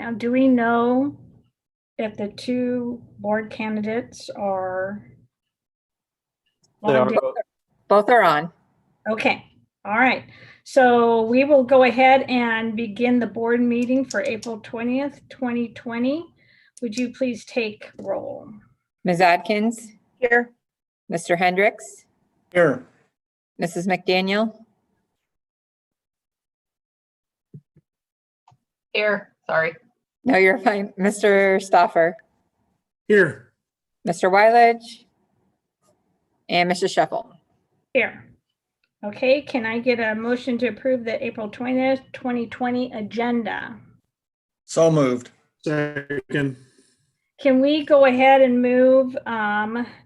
now do we know if the two board candidates are They are logged in? Both are on. Okay, all right. So we will go ahead and begin the board meeting for April 20th, 2020. Would you please take roll? Ms. Atkins, Here. Mr. Hendricks, here. Mrs. McDaniel, Here, sorry. no, you're fine, Mr. Stoffer, Here. Mr. Wylage, and Mrs. Shuffle. Here. Okay, can I get a motion to approve the April 20th, 2020 agenda? So moved. Second. Can we go ahead and move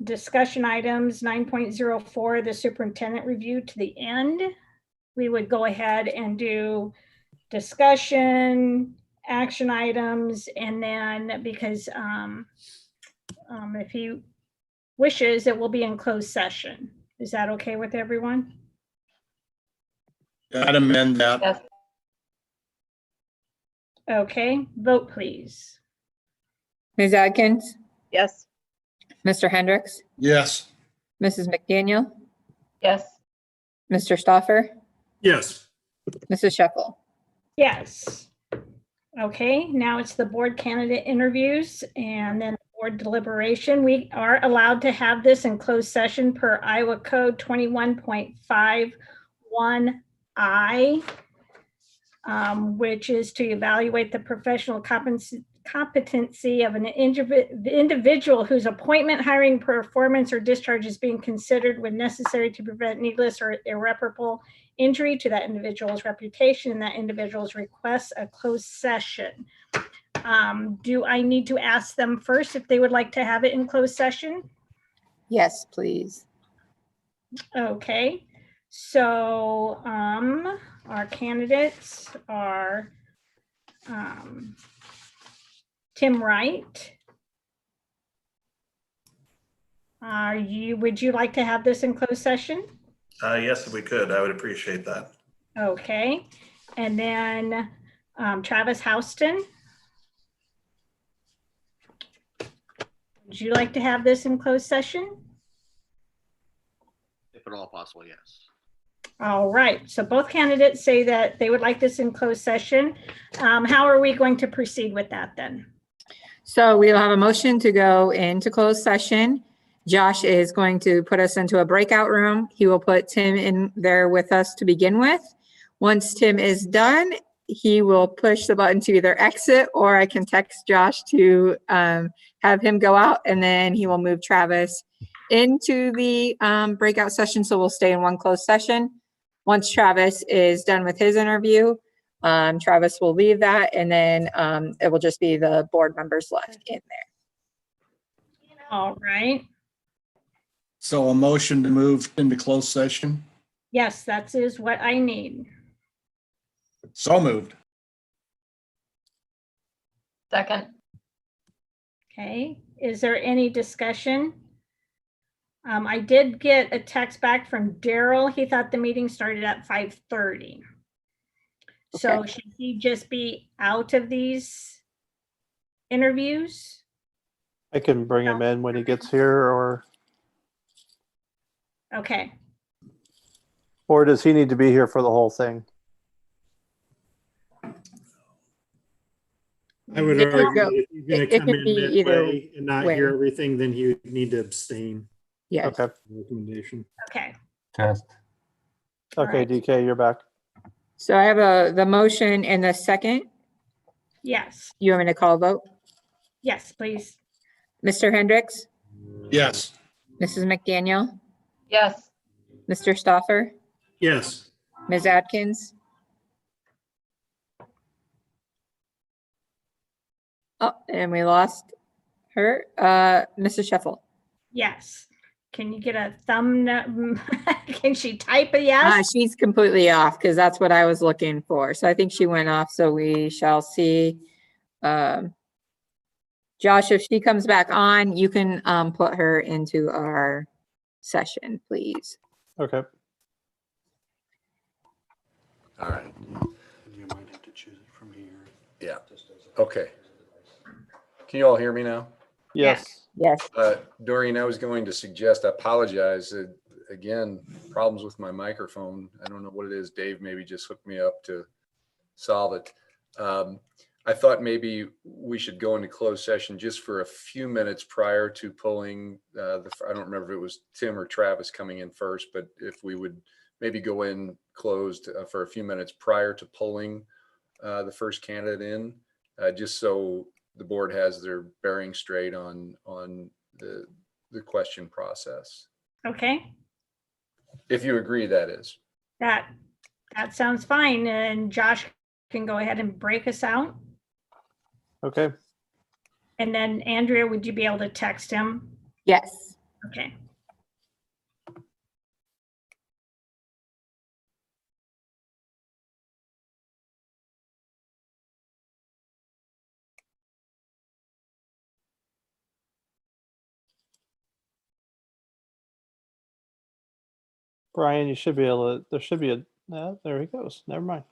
discussion items 9.04, the superintendent review, to the end? We would go ahead and do discussion, action items, and then because if he wishes, it will be in closed session. Is that okay with everyone? I'd amend that. Yes. Okay, vote please. Ms. Atkins, Yes. Mr. Hendricks, Yes. Mrs. McDaniel, Yes. Mr. Stoffer, Yes. Mrs. Shuffle. Yes. Okay, now it's the board candidate interviews and then board deliberation. We are allowed to have this in closed session per Iowa Code 21.51I, which is to evaluate the professional competency of an individual whose appointment, hiring, performance, or discharge is being considered when necessary to prevent needless or irreparable injury to that individual's reputation and that individual's requests a closed session. Do I need to ask them first if they would like to have it in closed session? Yes, please. Okay, so our candidates are Tim Wright. Would you like to have this in closed session? Yes, if we could, I would appreciate that. Okay, and then Travis Houston. Would you like to have this in closed session? If at all possible, yes. All right, so both candidates say that they would like this in closed session. How are we going to proceed with that then? So we'll have a motion to go into closed session. Josh is going to put us into a breakout room. He will put Tim in there with us to begin with. Once Tim is done, he will push the button to either exit or I can text Josh to have him go out, and then he will move Travis into the breakout session. So we'll stay in one closed session. Once Travis is done with his interview, Travis will leave that, and then it will just be the board members left in there. All right, So a motion to move into closed session. yes, that is what I need. So moved. Second. Okay, is there any discussion? I did get a text back from Daryl. He thought the meeting started at 5:30. So Okay. should he just be out of these interviews? I can bring him in when he gets here, Okay, or does he need to be here for the whole thing? I would It could argue go- that if he's going it to come could in be either midway and not way. hear everything, then he would need to abstain. Yes. Okay. Recommendation. okay. Test. All Okay, right. DK, you're back. So I have the motion and the second. Yes, You want me to call a vote? yes, please. Mr. Hendricks, Yes. Mrs. McDaniel, Yes. Mr. Stoffer, Yes. Ms. Atkins. Oh, and we lost her. Mrs. Shuffle. Yes. Can you get a thumb? Can she type a yes? She's completely off because that's what I was looking for. So I think she went off. So we shall see. Josh, if she comes back on, you can put her into our session, please. Okay. All right. You might have to choose it from here. Yeah. Just as a Okay. Can you all hear me now? Yes. Yes. Doreen, I was going to suggest, I apologize. Again, problems with my microphone. I don't know what it is. Dave maybe just hooked me up to solve it. I thought maybe we should go into closed session just for a few minutes prior to pulling I don't remember if it was Tim or Travis coming in first, but if we would maybe go in closed for a few minutes prior to pulling the first candidate in, just so the board has their bearing straight on the question process. Okay, If you agree, that is. that sounds fine. And Josh can go ahead and break us out. Okay. And then Andrea, would you be able to text him? Yes. Okay. Brian, you should be able to, there should be a, there he goes. Never mind.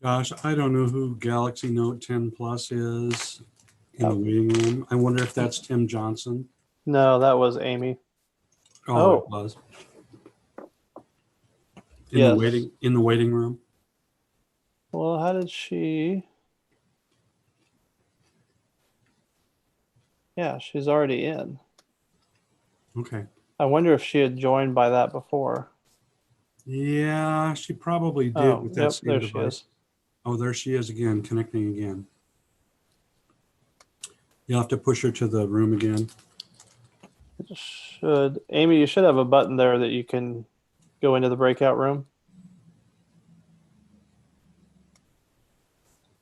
Gosh, I don't know who Galaxy Note 10 Plus is in the Oh. waiting room. I wonder if that's Tim Johnson. No, that was Amy. Oh, it Oh. was. Yes. In the waiting room. Well, how did she? Yeah, she's already in. Okay. I wonder if she had joined by that before. Yeah, she probably did Oh, with that yep, same there she device. is. Oh, there she is again, connecting again. You'll have to push her to the room again. It should, Amy, you should have a button there that you can go into the breakout room.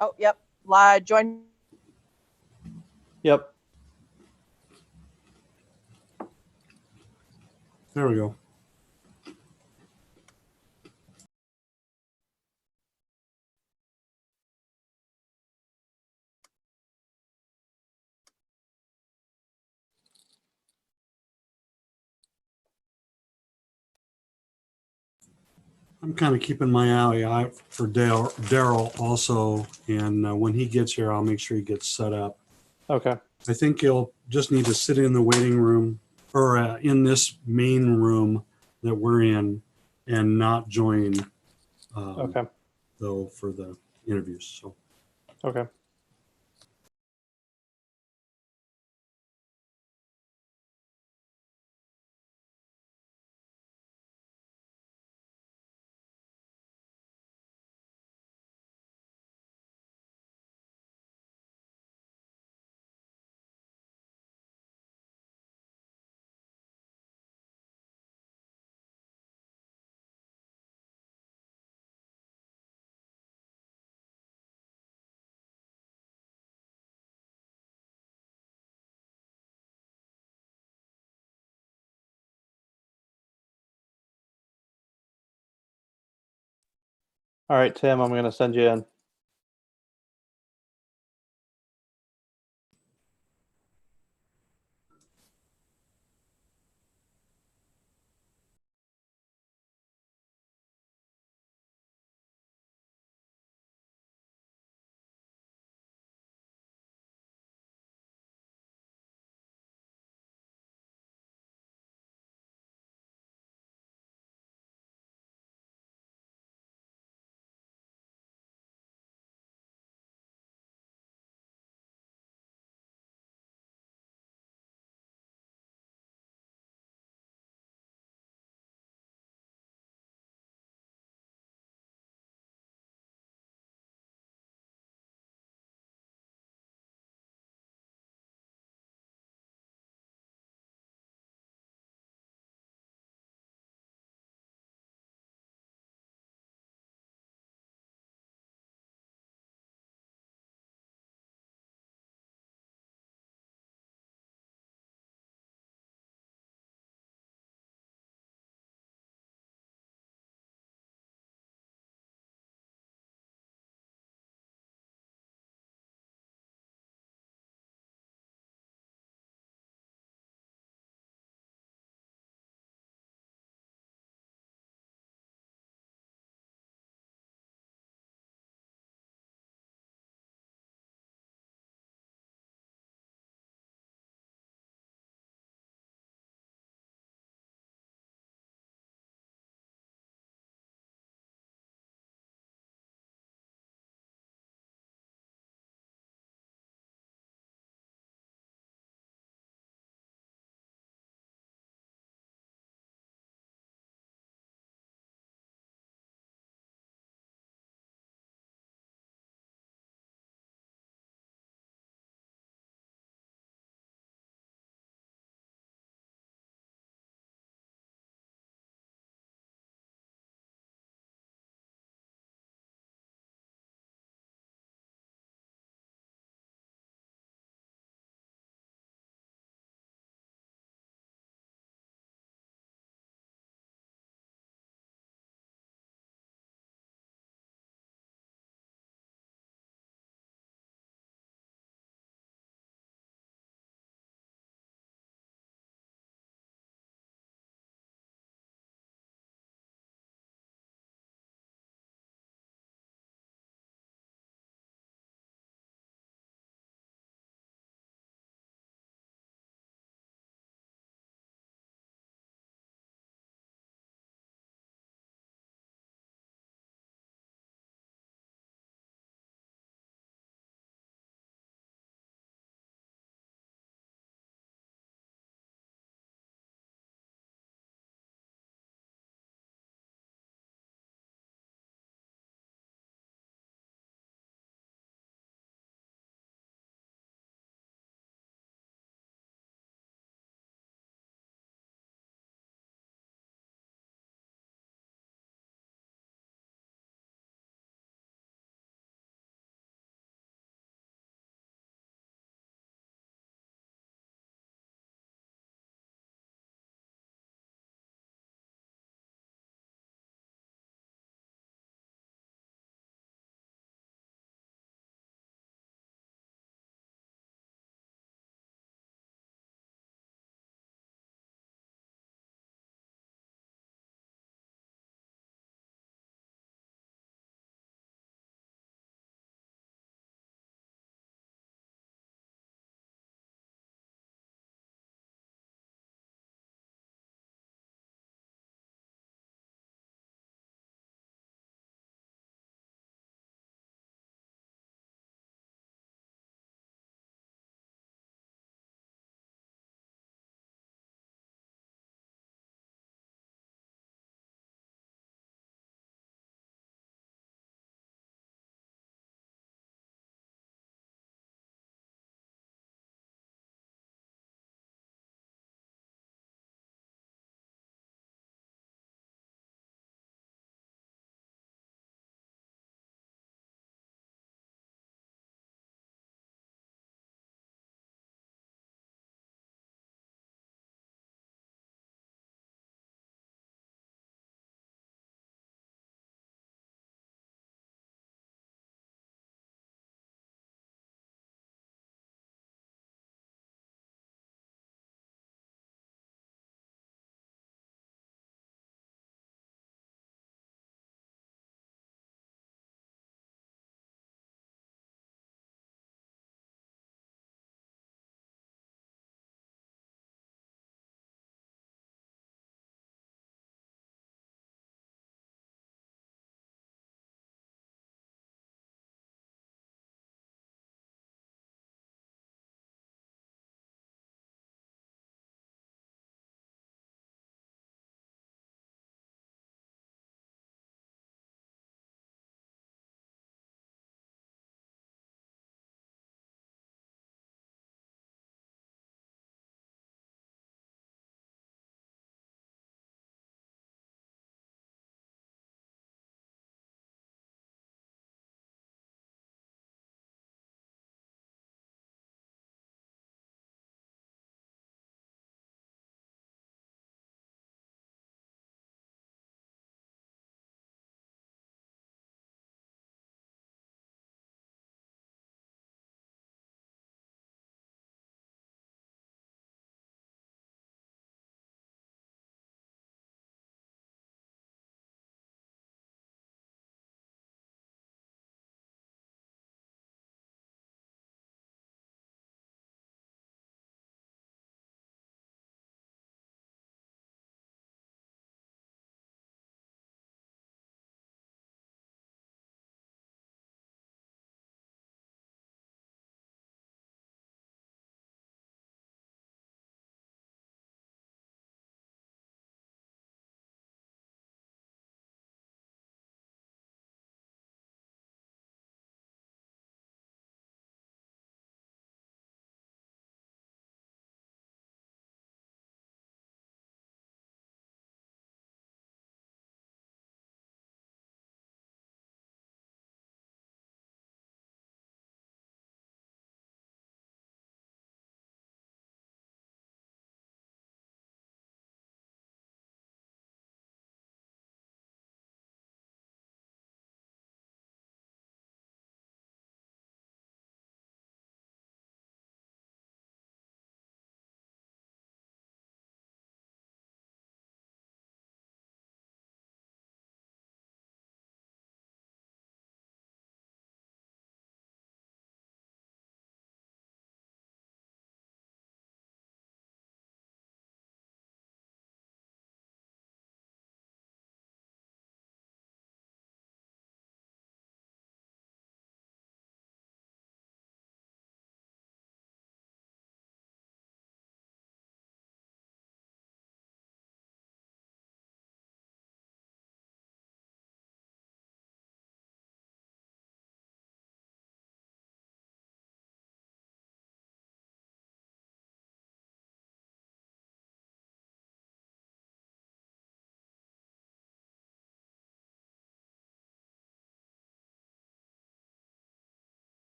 Oh, yep. Live join. Yep. There we go. I'm kind of keeping my eye out for Daryl also, and when he gets here, I'll make sure he gets set up. Okay. I think he'll just need to sit in the waiting room or in this main room that we're in and not join Okay. though for the interviews. So. Okay. All right, Tim, I'm going to send you in.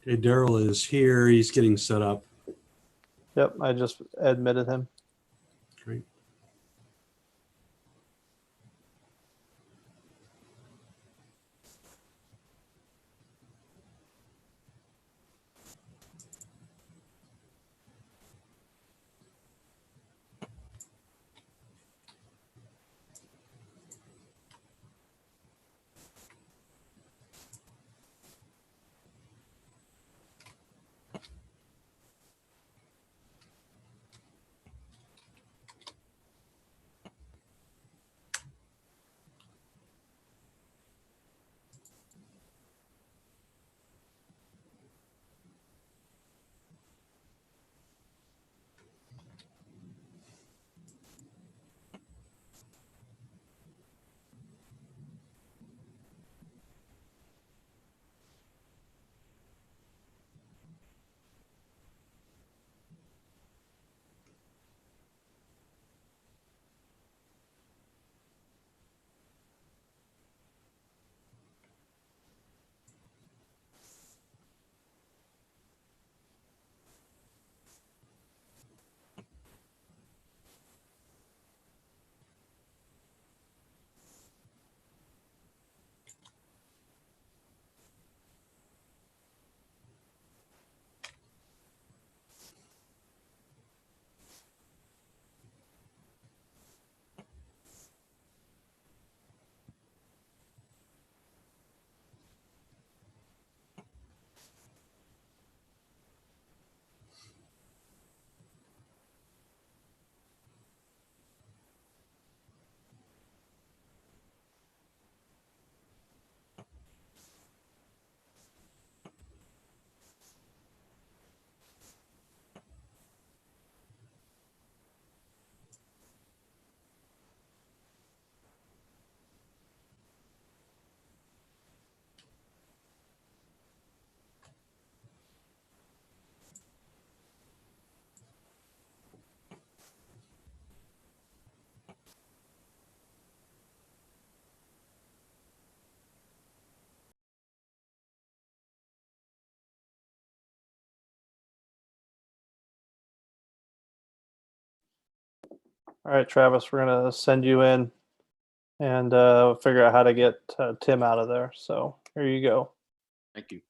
Okay, Daryl is here. He's getting set up. Yep, I just admitted him. Great. All right, Travis, we're gonna send you in and figure out how to get Tim out of there. So here you go. Thank you.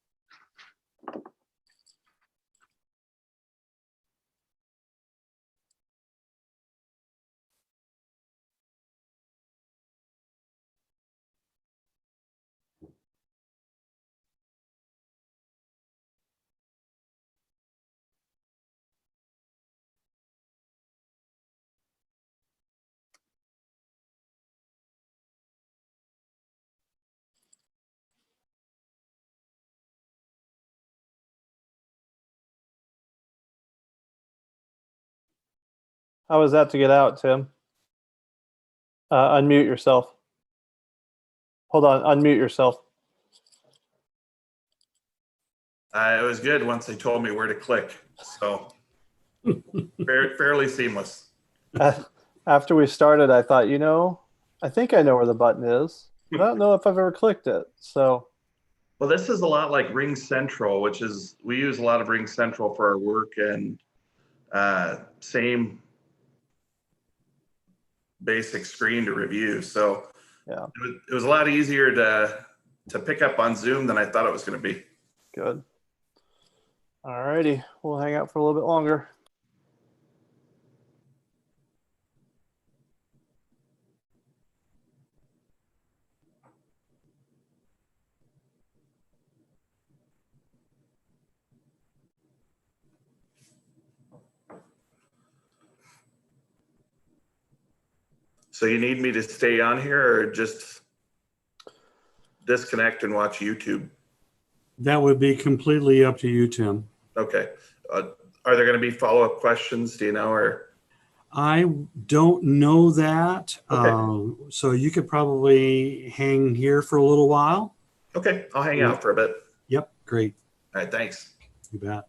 How was that to get out, Tim? Unmute yourself. Hold on, unmute yourself. It was good once they told me where to click. So fairly seamless. After we started, I thought, I think I know where the button is, but I don't know if I've ever clicked it. So, Well, this is a lot like Ring Central, which is, we use a lot of Ring Central for our work, and same basic screen to review. So yeah, it was a lot easier to pick up on Zoom than I thought it was going to be. good. All righty, we'll hang out for a little bit longer. So you need me to stay on here or just disconnect and watch YouTube? That would be completely up to you, Tim. Okay. Are there going to be follow-up questions? Do you know, or? I don't know that. Okay. So you could probably hang here for a little while. Okay. I'll hang out for a bit. Yep. Great. All right, thanks. You bet.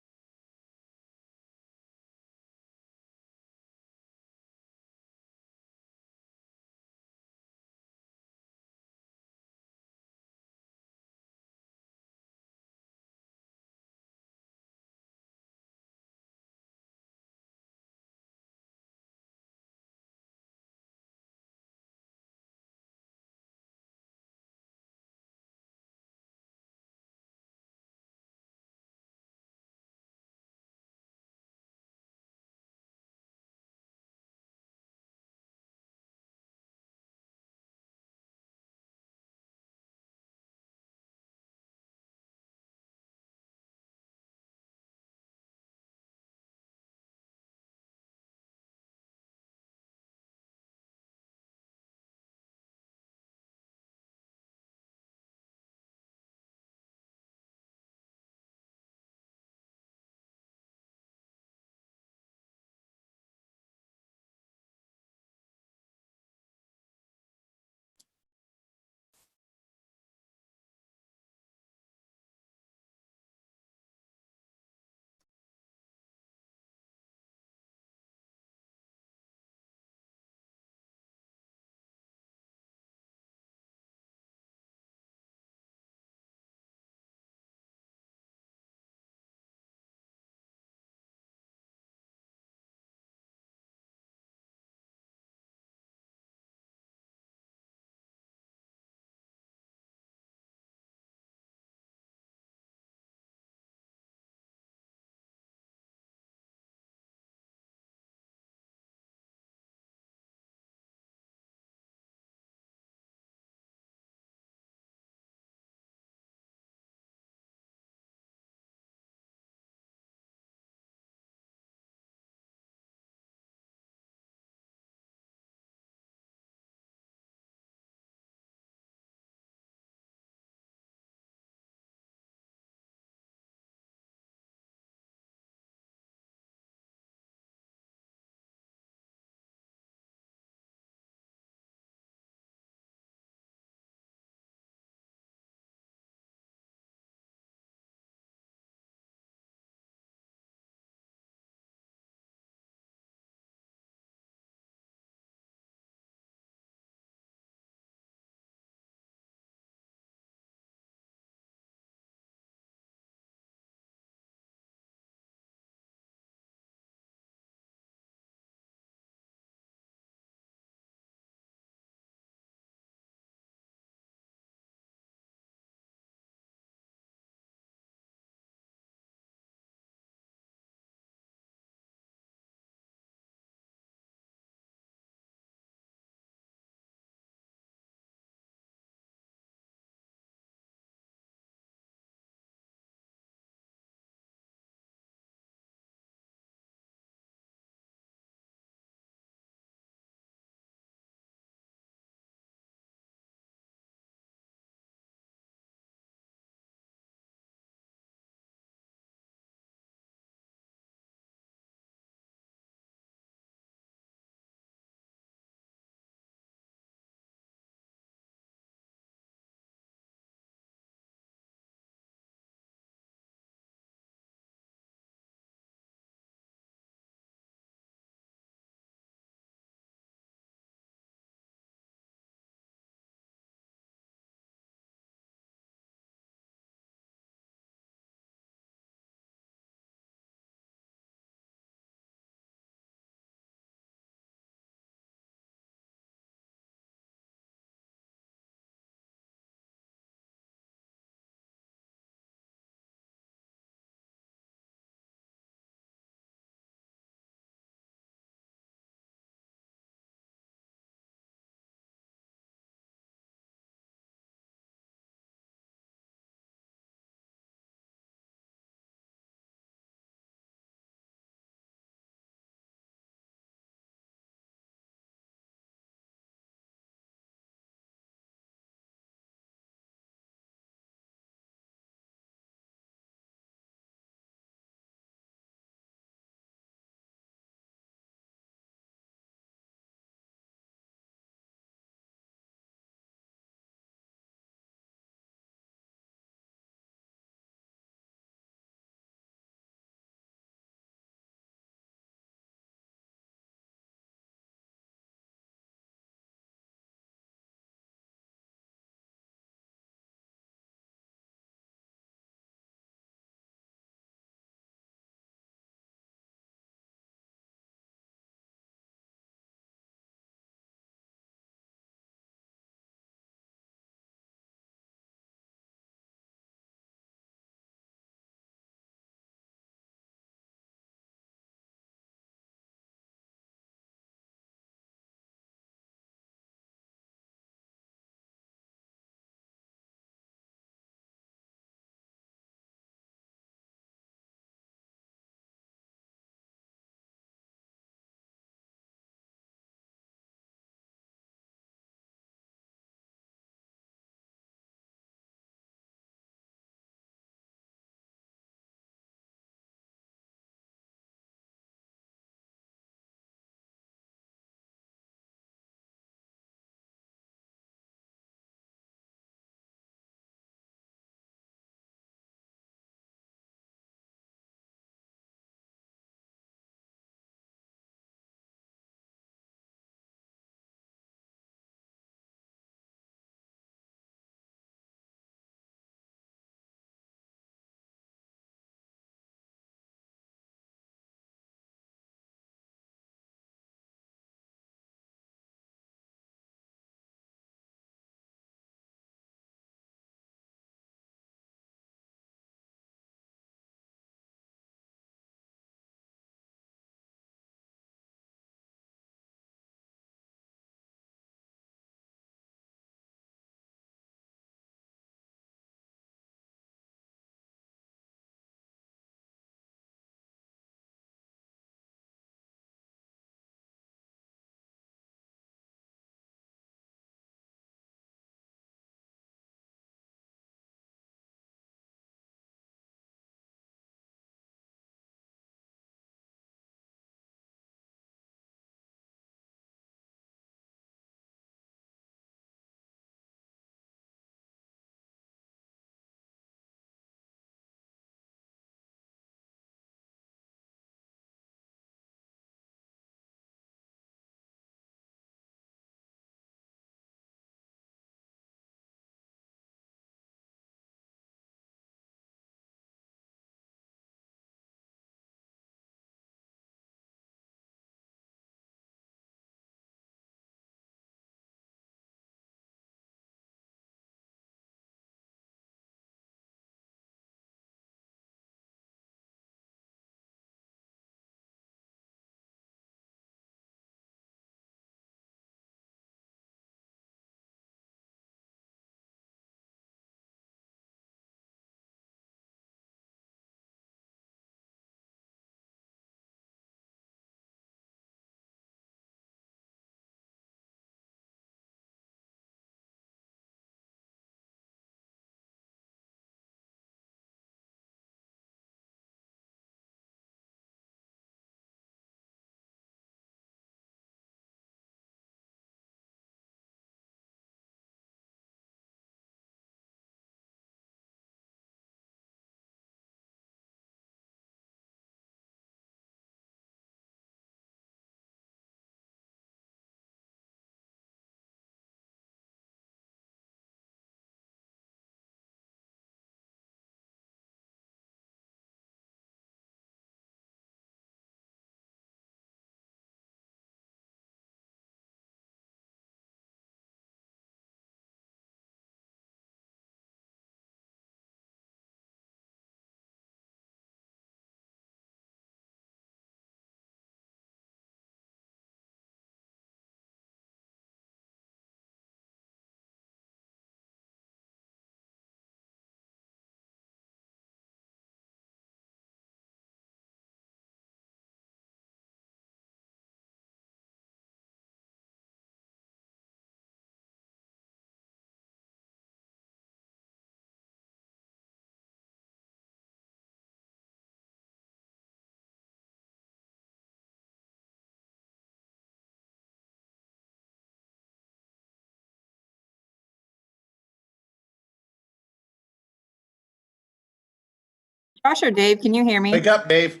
Josh or Dave, can you hear me? Wake up, Dave.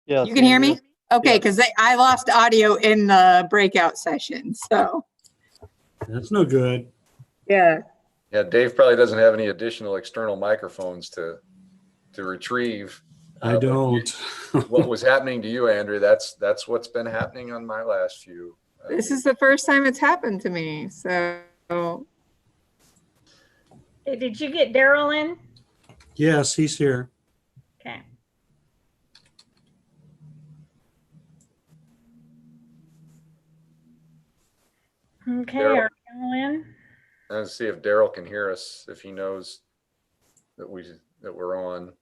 Yes. You can hear me? Okay, Yes. because I lost audio in the breakout session, so, That's no good. yeah. Yeah, Dave probably doesn't have any additional external microphones to retrieve. I don't. What was happening to you, Andrew, that's what's been happening on my last few. This is the first time it's happened to me, so. Hey, did you get Daryl in? Yes, he's here. Okay. Okay, Daryl. are you all in? Let's see if Daryl can hear us, if he knows that we're on.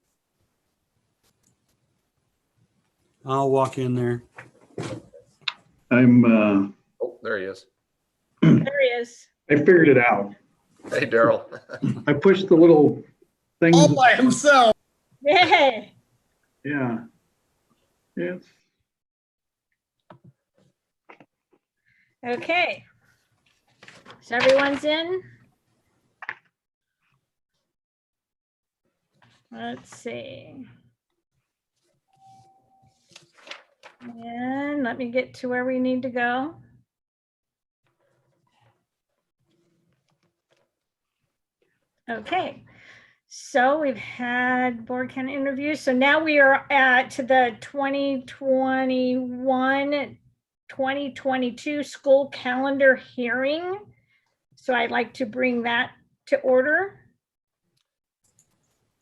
I'll walk in there. I'm, Oh, there he is. There he is. I figured it out. Hey, Daryl. I pushed the little thing. All by himself. Yay. Yeah. Yes. Okay. So everyone's in? Let's see. And let me get to where we need to go. Okay, so we've had board kind of interviews. So now we are at the 2021-2022 school calendar hearing. So I'd like to bring that to order.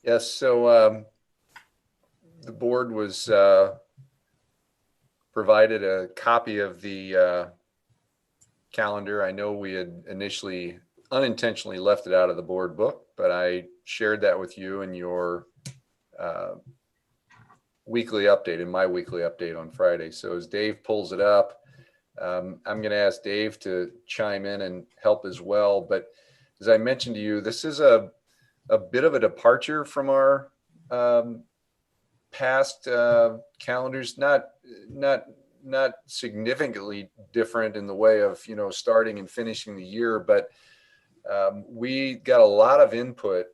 Yes, so the board was provided a copy of the calendar. I know we had initially unintentionally left it out of the board book, but I shared that with you in your weekly update, in my weekly update on Friday. So as Dave pulls it up, I'm going to ask Dave to chime in and help as well. But as I mentioned to you, this is a bit of a departure from our past calendars, not significantly different in the way of, starting and finishing the year, but we got a lot of input.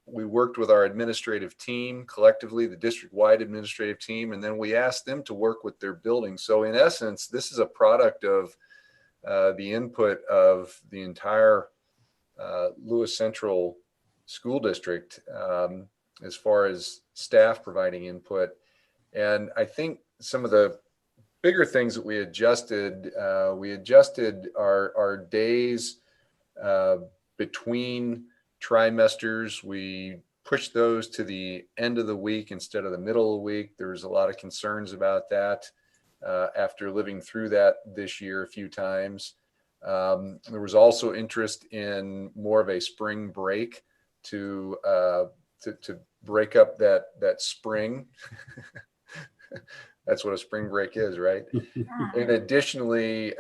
We worked with our administrative team collectively, the district-wide administrative team, and then we asked them to work with their building. So in essence, this is a product of the input of the entire Lewis Central School District as far as staff providing input. And I think some of the bigger things that we adjusted our days between trimesters. We pushed those to the end of the week instead of the middle of the week. There was a lot of concerns about that after living through that this year a few times. There was also interest in more of a spring break to break up that spring. That's what a spring break is, right? And additionally,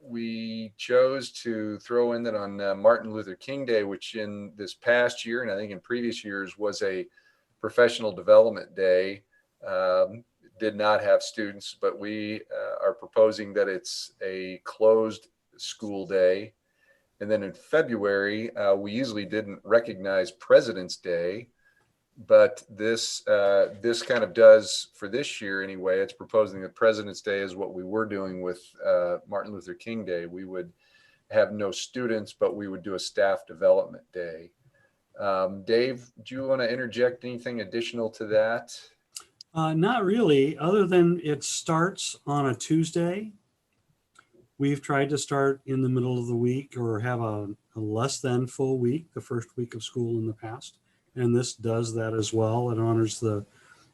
we chose to throw in that on Martin Luther King Day, which in this past year, and I think in previous years, was a professional development day. Did not have students, but we are proposing that it's a closed school day. And then in February, we usually didn't recognize President's Day, but this kind of does for this year anyway. It's proposing that President's Day is what we were doing with Martin Luther King Day. We would have no students, but we would do a staff development day. Dave, do you want to interject anything additional to that? Not really, other than it starts on a Tuesday. We've tried to start in the middle of the week or have a less than full week, the first week of school in the past. And this does that as well. It honors the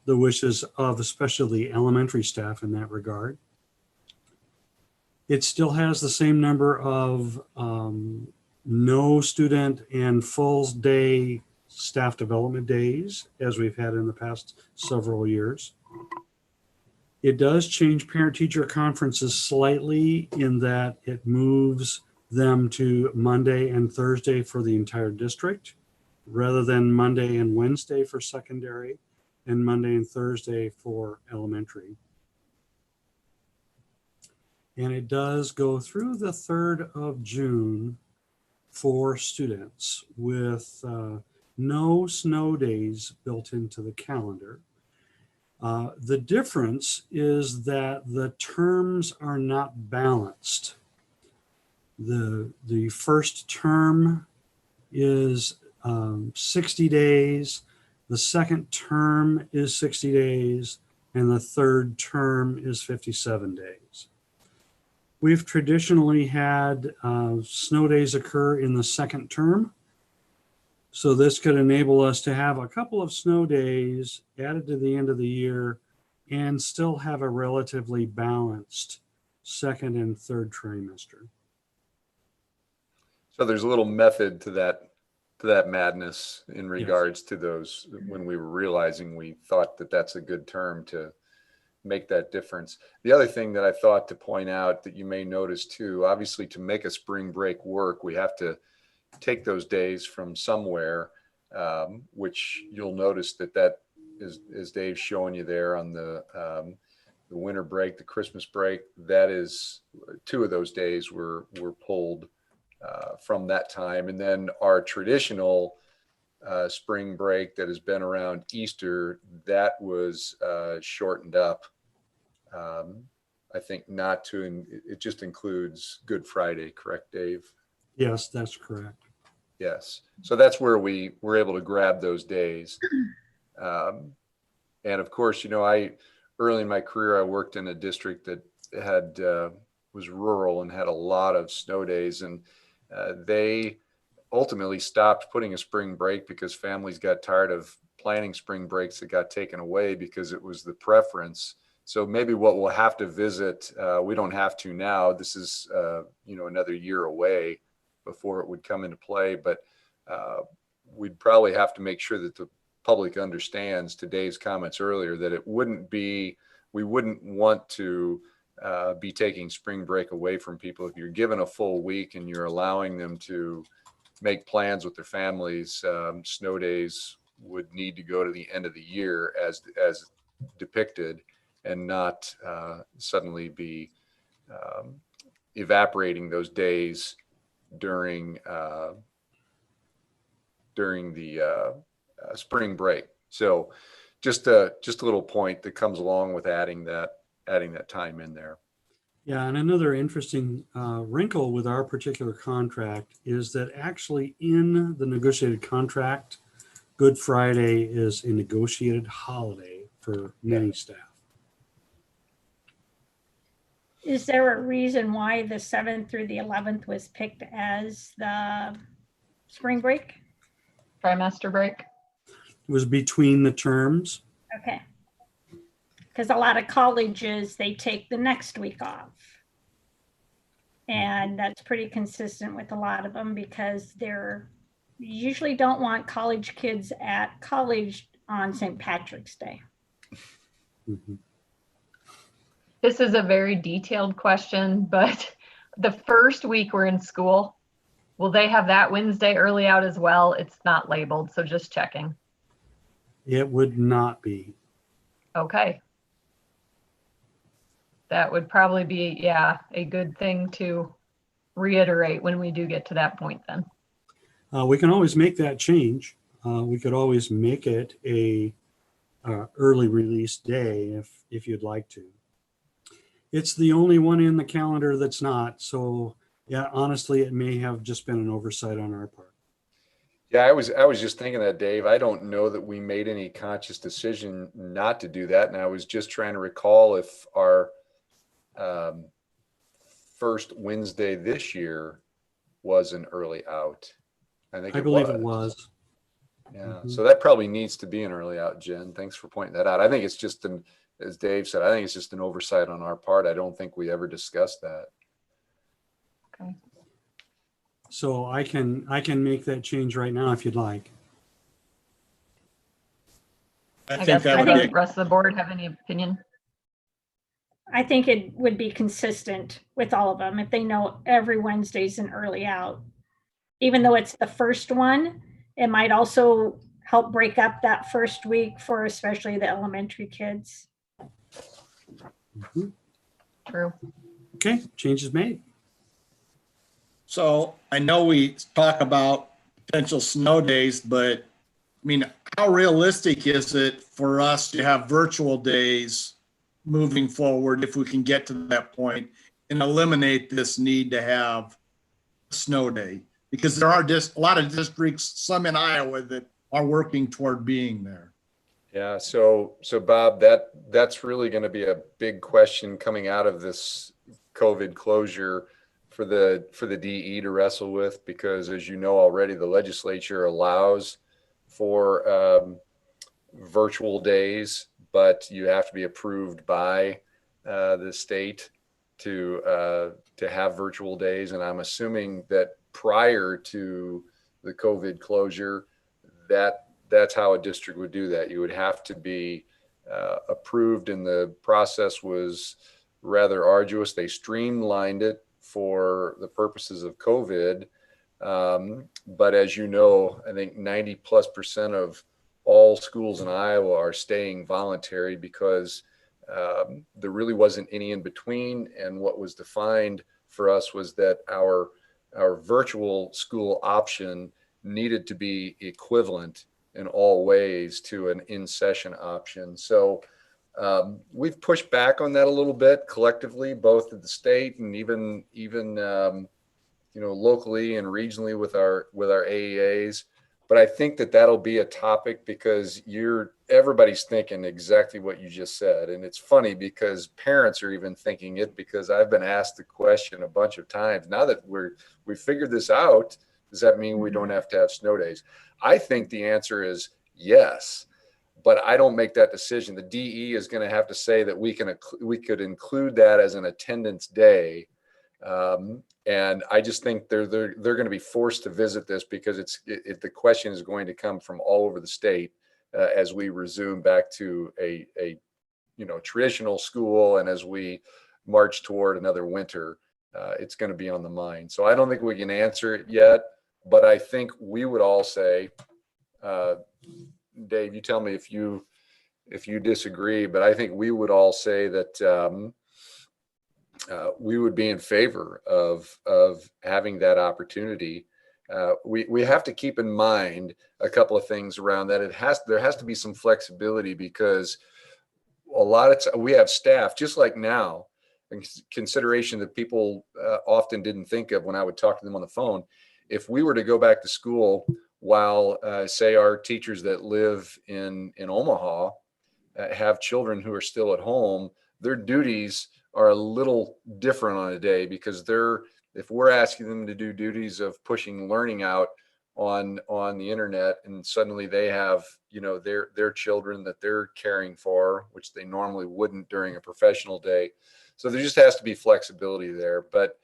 wishes of especially elementary staff in that regard. It still has the same number of no student and full day staff development days as we've had in the past several years. It does change parent-teacher conferences slightly in that it moves them to Monday and Thursday for the entire district, rather than Monday and Wednesday for secondary and Monday and Thursday for elementary. And it does go through the 3rd of June for students with no snow days built into the calendar. The difference is that the terms are not balanced. The first term is 60 days, the second term is 60 days, and the third term is 57 days. We've traditionally had snow days occur in the second term. So this could enable us to have a couple of snow days added to the end of the year and still have a relatively balanced second and third trimester. So there's a little method to that madness in regards to those, when we were realizing we thought that that's a good term to make that difference. The other thing that I thought to point out that you may notice too, obviously to make a spring break work, we have to take those days from somewhere, which you'll notice that is Dave's showing you there on the winter break, the Christmas break. That is 2 of those days were pulled from that time. And then our traditional spring break that has been around Easter, that was shortened up. I think it just includes Good Friday, correct, Dave? Yes, that's correct. Yes. So that's where we were able to grab those days. And of course, early in my career, I worked in a district that was rural and had a lot of snow days. And they ultimately stopped putting a spring break because families got tired of planning spring breaks that got taken away because it was the preference. So maybe what we'll have to visit, we don't have to now. This is, another year away before it would come into play. But we'd probably have to make sure that the public understands, to Dave's comments earlier, that we wouldn't want to be taking spring break away from people. If you're given a full week and you're allowing them to make plans with their families, snow days would need to go to the end of the year as depicted, and not suddenly be evaporating those days during the spring break. So just a little point that comes along with adding that time in there. Yeah, and another interesting wrinkle with our particular contract is that actually in the negotiated contract, Good Friday is a negotiated holiday for many staff. Is there a reason why the 7th through the 11th was picked as the spring break? Trimester break. It was between the terms. Okay. Because a lot of colleges, they take the next week off. And that's pretty consistent with a lot of them because they're usually don't want college kids at college on St. Patrick's Day. Mm-hmm. This is a very detailed question, but the first week we're in school, will they have that Wednesday early out as well? It's not labeled, so just checking. It would not be. Okay. That would probably be, a good thing to reiterate when we do get to that point then. We can always make that change. We could always make it a early release day if you'd like to. It's the only one in the calendar that's not. So yeah, honestly, it may have just been an oversight on our part. Yeah, I was just thinking that, Dave. I don't know that we made any conscious decision not to do that. And I was just trying to recall if our first Wednesday this year was an early out. I believe it was. Yeah, Mm-hmm. So that probably needs to be an early out, Jen. Thanks for pointing that out. I think it's just as Dave said, I think it's just an oversight on our part. I don't think we ever discussed that. Okay. So I can make that change right now if you'd like. I I think guess that the would be, rest of the board have any opinion? I think it would be consistent with all of them if they know every Wednesday's an early out. Even though it's the first one, it might also help break up that first week for especially the elementary kids. Mm-hmm. True. Okay, change is made. so I know we talk about potential snow days, but I mean, how realistic is it for us to have virtual days moving forward if we can get to that point and eliminate this need to have a snow day? Because there are just a lot of districts, some in Iowa, that are working toward being there. Yeah, so Bob, that's really going to be a big question coming out of this COVID closure for the DE to wrestle with, because as you know already, the legislature allows for virtual days, but you have to be approved by the state to have virtual days. And I'm assuming that prior to the COVID closure, that's how a district would do that. You would have to be approved, and the process was rather arduous. They streamlined it for the purposes of COVID. But as you know, I think 90+% of all schools in Iowa are staying voluntary because there really wasn't any in between. And what was defined for us was that our virtual school option needed to be equivalent in all ways to an in-session option. So we've pushed back on that a little bit collectively, both at the state and even locally and regionally with our AEAs. But I think that'll be a topic because everybody's thinking exactly what you just said. And it's funny because parents are even thinking it, because I've been asked the question a bunch of times. Now that we figured this out, does that mean we don't have to have snow days? I think the answer is yes, but I don't make that decision. The DE is going to have to say that we could include that as an attendance day. And I just think they're going to be forced to visit this because the question is going to come from all over the state as we resume back to a traditional school, and as we march toward another winter, it's going to be on the mind. So I don't think we can answer it yet, but I think we would all say, Dave, you tell me if you disagree, but I think we would all say that we would be in favor of having that opportunity. We have to keep in mind a couple of things around that. There has to be some flexibility, because a lot of we have staff just like now, in consideration that people often didn't think of when I would talk to them on the phone. If we were to go back to school while say our teachers that live in Omaha have children who are still at home, their duties are a little different on a day, because if we're asking them to do duties of pushing learning out on the internet, and suddenly they have their children that they're caring for, which they normally wouldn't during a professional day. So there just has to be flexibility there. But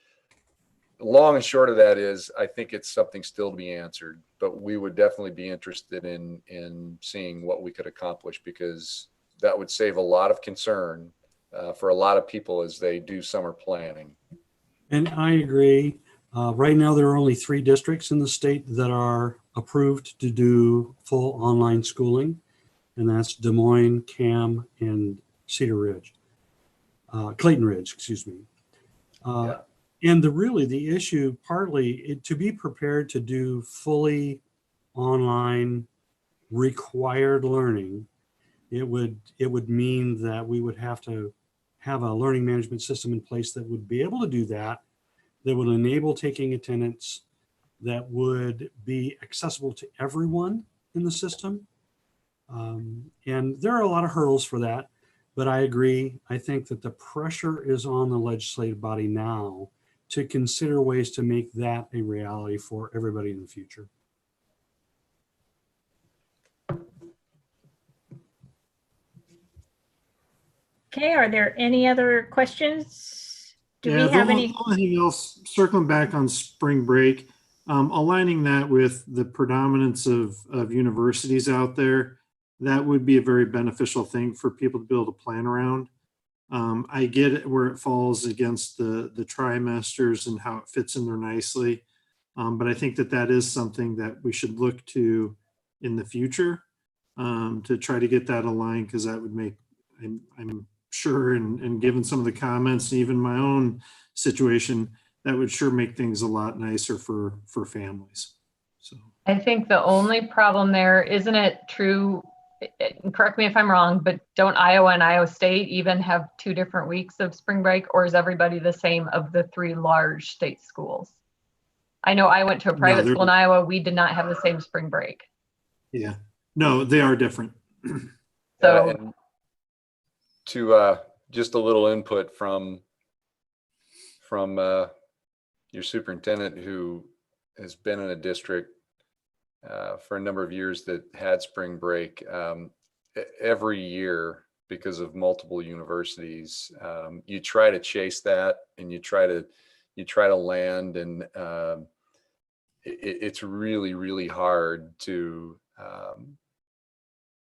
long and short of that is, I think it's something still to be answered, but we would definitely be interested in seeing what we could accomplish, because that would save a lot of concern for a lot of people as they do summer planning. And I agree. Right now, there are only 3 districts in the state that are approved to do full online schooling, and that's Des Moines, Cam, and Clayton Ridge, excuse me. Yeah. And the issue partly to be prepared to do fully online required learning, it would mean that we would have to have a learning management system in place that would be able to do that would enable taking attendance, that would be accessible to everyone in the system. And there are a lot of hurdles for that, but I agree. I think that the pressure is on the legislative body now to consider ways to make that a reality for everybody in the future. Okay, are there any other questions? Do we Yeah, have the any? only thing else, circling back on spring break, aligning that with the predominance of universities out there, that would be a very beneficial thing for people to be able to plan around. I get it where it falls against the trimesters and how it fits in there nicely. But I think that is something that we should look to in the future to try to get that aligned, because that would make, I'm sure, and given some of the comments, and even my own situation, that would sure make things a lot nicer for families. So I think the only problem there, isn't it true, correct me if I'm wrong, but don't Iowa and Iowa State even have 2 different weeks of spring break, or is everybody the same of the 3 large state schools? I know I went to a private they're- school in Iowa. We did not have the same spring break. Yeah, no, they are different. So And to just a little input from your superintendent, who has been in a district for a number of years that had spring break. Every year, because of multiple universities, you try to chase that, and you try to land, and it's really, really hard to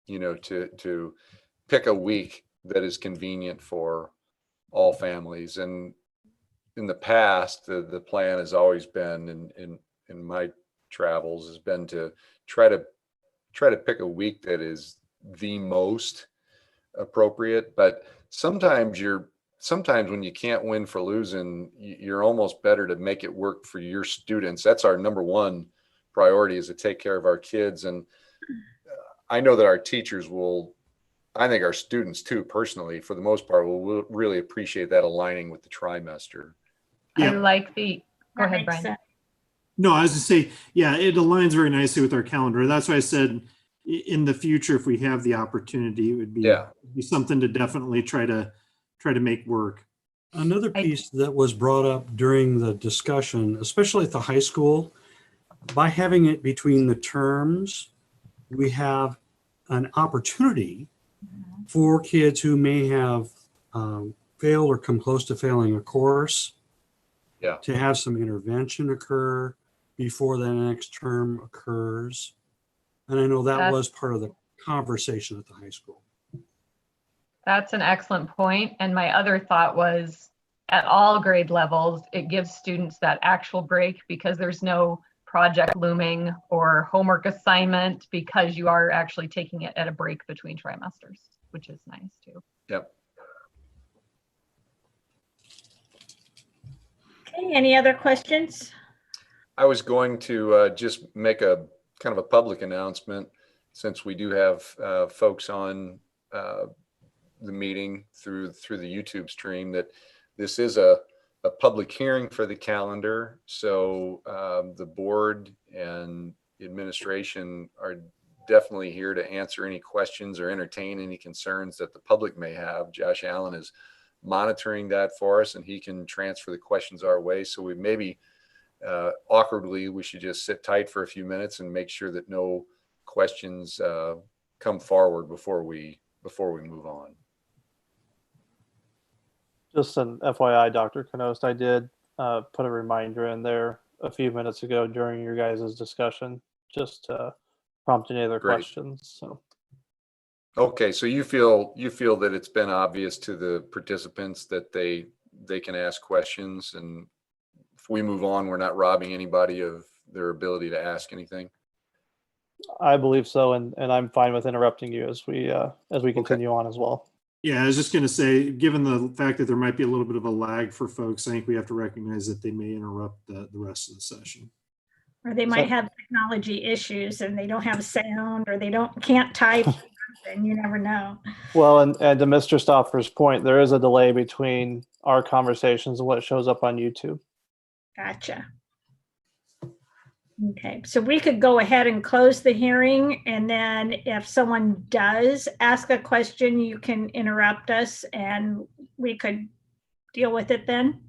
to pick a week that is convenient for all families. And in the past, the plan has always been, in my travels, has been to try to pick a week that is the most appropriate. But sometimes when you can't win for losing, you're almost better to make it work for your students. That's our number one priority, is to take care of our kids. And I know that our teachers will, I think our students too, personally, for the most part, will really appreciate that aligning with the trimester. I Yeah. like the, go That ahead, makes Brian. sense. No, I was to say, yeah, it aligns very nicely with our calendar. That's why I said in the future, if we have the opportunity, it would be, Yeah. be something to definitely try to make work. Another I- piece that was brought up during the discussion, especially at the high school, by having it between the terms, we have an opportunity for kids who may have failed or come close to failing a course, Yeah. to have some intervention occur before the next term occurs. And I know that That's- was part of the conversation at the high school. That's an excellent point. And my other thought was, at all grade levels, it gives students that actual break, because there's no project looming or homework assignment, because you are actually taking it at a break between trimesters, which is nice too. Yep. Okay, any other questions? I was going to just make a kind of a public announcement, since we do have folks on the meeting through the YouTube stream, that this is a public hearing for the calendar. So the board and administration are definitely here to answer any questions or entertain any concerns that the public may have. Josh Allen is monitoring that for us, and he can transfer the questions our way. So we maybe awkwardly, we should just sit tight for a few minutes and make sure that no questions come forward before we move on. Just an FYI, Dr. Knost, I did put a reminder in there a few minutes ago during your guys' discussion, just to prompt any other Great. questions. So Okay, so you feel that it's been obvious to the participants that they can ask questions, and if we move on, we're not robbing anybody of their ability to ask anything? I believe so, and I'm fine with interrupting you as we continue on as well. Yeah, I was just going to say, given the fact that there might be a little bit of a lag for folks, I think we have to recognize that they may interrupt the rest of the session. Or they might have technology issues and they don't have sound, or they can't type, and you never know. Well, and to Mr. Stoffer's point, there is a delay between our conversations and what shows up on YouTube. Gotcha. Okay, so we could go ahead and close the hearing, and then if someone does ask a question, you can interrupt us and we could deal with it then.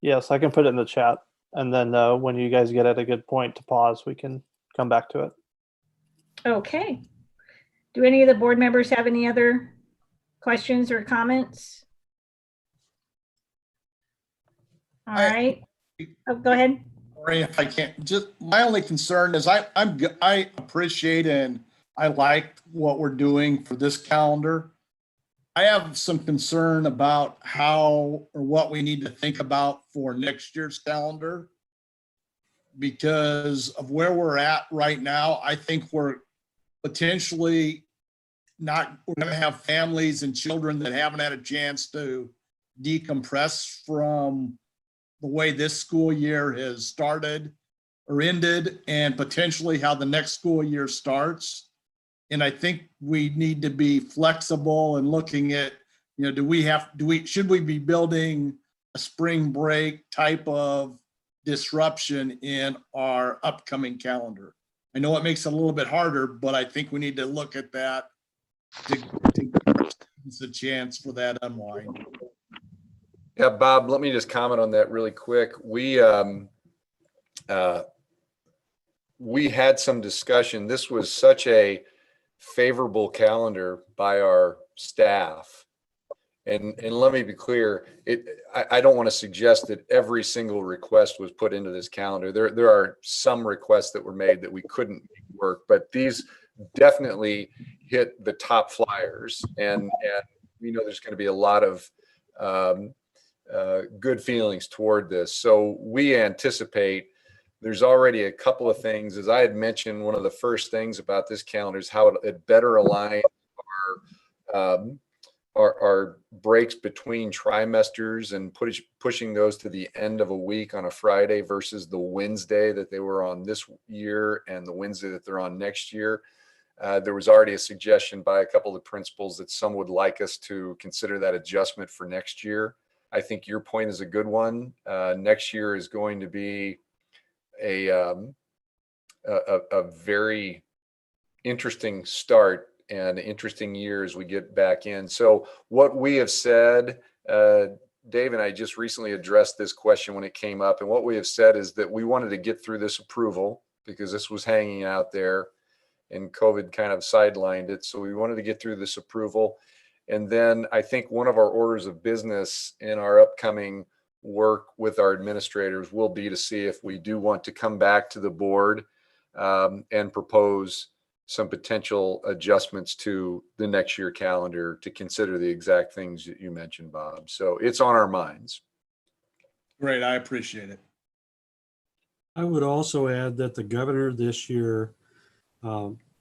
Yes, I can put it in the chat, and then when you guys get at a good point to pause, we can come back to it. Okay. Do any of the board members have any other questions or comments? All right. Oh, go ahead. Or if I can't, just my only concern is I appreciate and I like what we're doing for this calendar. I have some concern about how or what we need to think about for next year's calendar. Because of where we're at right now, I think we're potentially we're going to have families and children that haven't had a chance to decompress from the way this school year has started or ended and potentially how the next school year starts. And I think we need to be flexible and looking at, should we be building a spring break type of disruption in our upcoming calendar? I know it makes it a little bit harder, but I think we need to look at that to give our students a chance for that unwind. Yeah, Bob, let me just comment on that really quick. We had some discussion. This was such a favorable calendar by our staff. And let me be clear, I don't want to suggest that every single request was put into this calendar. There are some requests that were made that we couldn't make work, but these definitely hit the top flyers. And we know there's going to be a lot of good feelings toward this. So we anticipate there's already a couple of things. As I had mentioned, one of the first things about this calendar is how it better aligns our breaks between trimesters and pushing those to the end of a week on a Friday versus the Wednesday that they were on this year and the Wednesday that they're on next year. There was already a suggestion by a couple of the principals that some would like us to consider that adjustment for next year. I think your point is a good one. Next year is going to be a very interesting start and interesting year as we get back in. So what we have said, Dave and I just recently addressed this question when it came up, and what we have said is that we wanted to get through this approval because this was hanging out there and COVID kind of sidelined it. So we wanted to get through this approval. And then I think one of our orders of business in our upcoming work with our administrators will be to see if we do want to come back to the board and propose some potential adjustments to the next year calendar to consider the exact things that you mentioned, Bob. So it's on our minds. Great, I appreciate it. I would also add that the governor this year,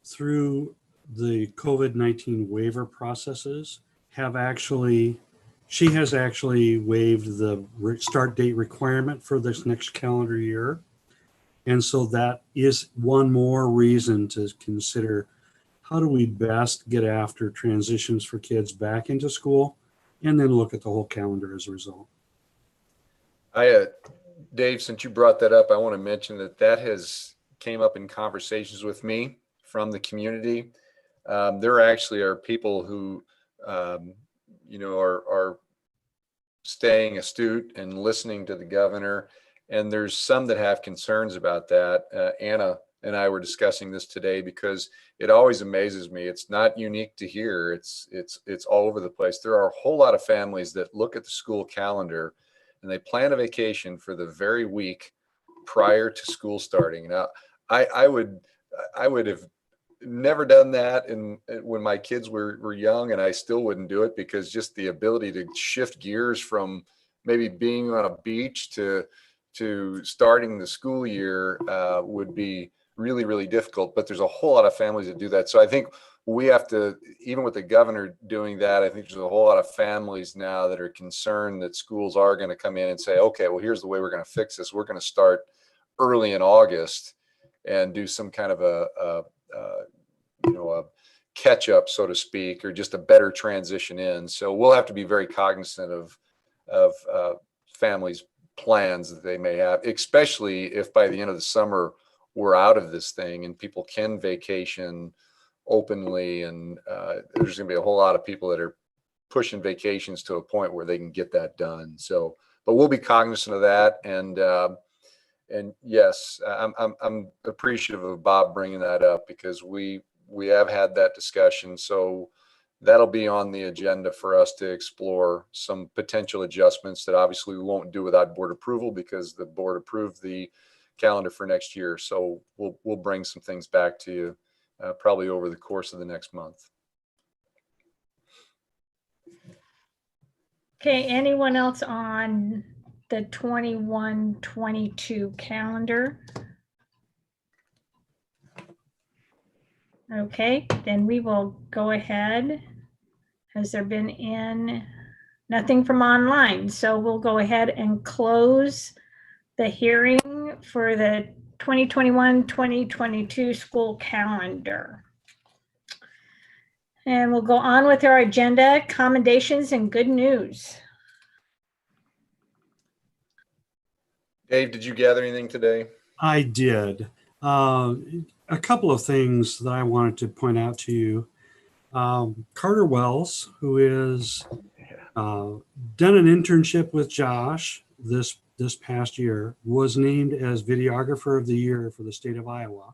through the COVID-19 waiver processes, she has actually waived the start date requirement for this next calendar year. And so that is one more reason to consider how do we best get after transitions for kids back into school, and then look at the whole calendar as a result. Dave, since you brought that up, I want to mention that has came up in conversations with me from the community. There actually are people who, are staying astute and listening to the governor. And there's some that have concerns about that. Anna and I were discussing this today because it always amazes me. It's not unique to here. It's all over the place. There are a whole lot of families that look at the school calendar and they plan a vacation for the very week prior to school starting. Now, I would have never done that when my kids were young, and I still wouldn't do it because just the ability to shift gears from maybe being on a beach to starting the school year would be really, really difficult. But there's a whole lot of families that do that. So I think we have to, even with the governor doing that, I think there's a whole lot of families now that are concerned that schools are going to come in and say, okay, well, here's the way we're going to fix this. We're going to start early in August and do some kind of a catch up, so to speak, or just a better transition in. So we'll have to be very cognizant of families' plans that they may have, especially if by the end of the summer we're out of this thing and people can vacation openly, and there's going to be a whole lot of people that are pushing vacations to a point where they can get that done. So, but we'll be cognizant of that, and yes, I'm appreciative of Bob bringing that up because we have had that discussion. So that'll be on the agenda for us to explore some potential adjustments that obviously we won't do without board approval because the board approved the calendar for next year. So we'll bring some things back to you probably over the course of the next month. Okay, anyone else on the 21-22 calendar? Okay, then we will go ahead. Has there been nothing from online? So we'll go ahead and close the hearing for the 2021-2022 school calendar. And we'll go on with our agenda, commendations and good news. Dave, did you gather anything today? I did. A couple of things that I wanted to point out to you. Carter Wells, who is done an internship with Josh this past year, was named as Videographer of the Year for the state of Iowa.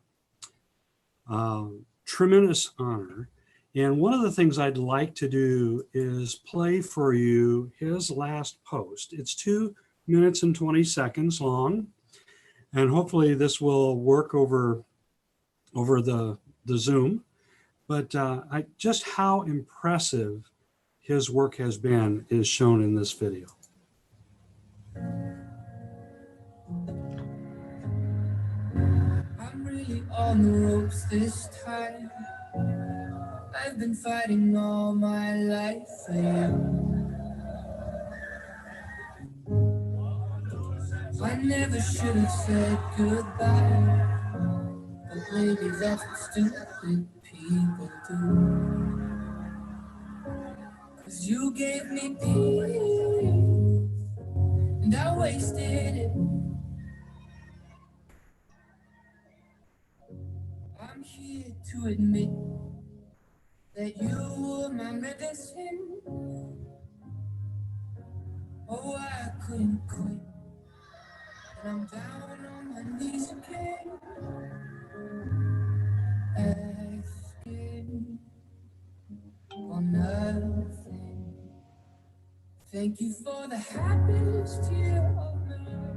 Tremendous honor. And one of the things I'd like to do is play for you his last post. It's 2 minutes and 20 seconds long. And hopefully this will work over the Zoom. But just how impressive his work has been is shown in this video. I'm really on the ropes this time. I've been fighting all my life for you. I never should have said goodbye, but maybe that's what stupid people do. 'Cause you gave me peace, and I wasted it. I'm here to admit that you were my medicine. Oh, I couldn't quit. And I'm down on my knees again, asking for nothing. Thank you for the happiest year of my life.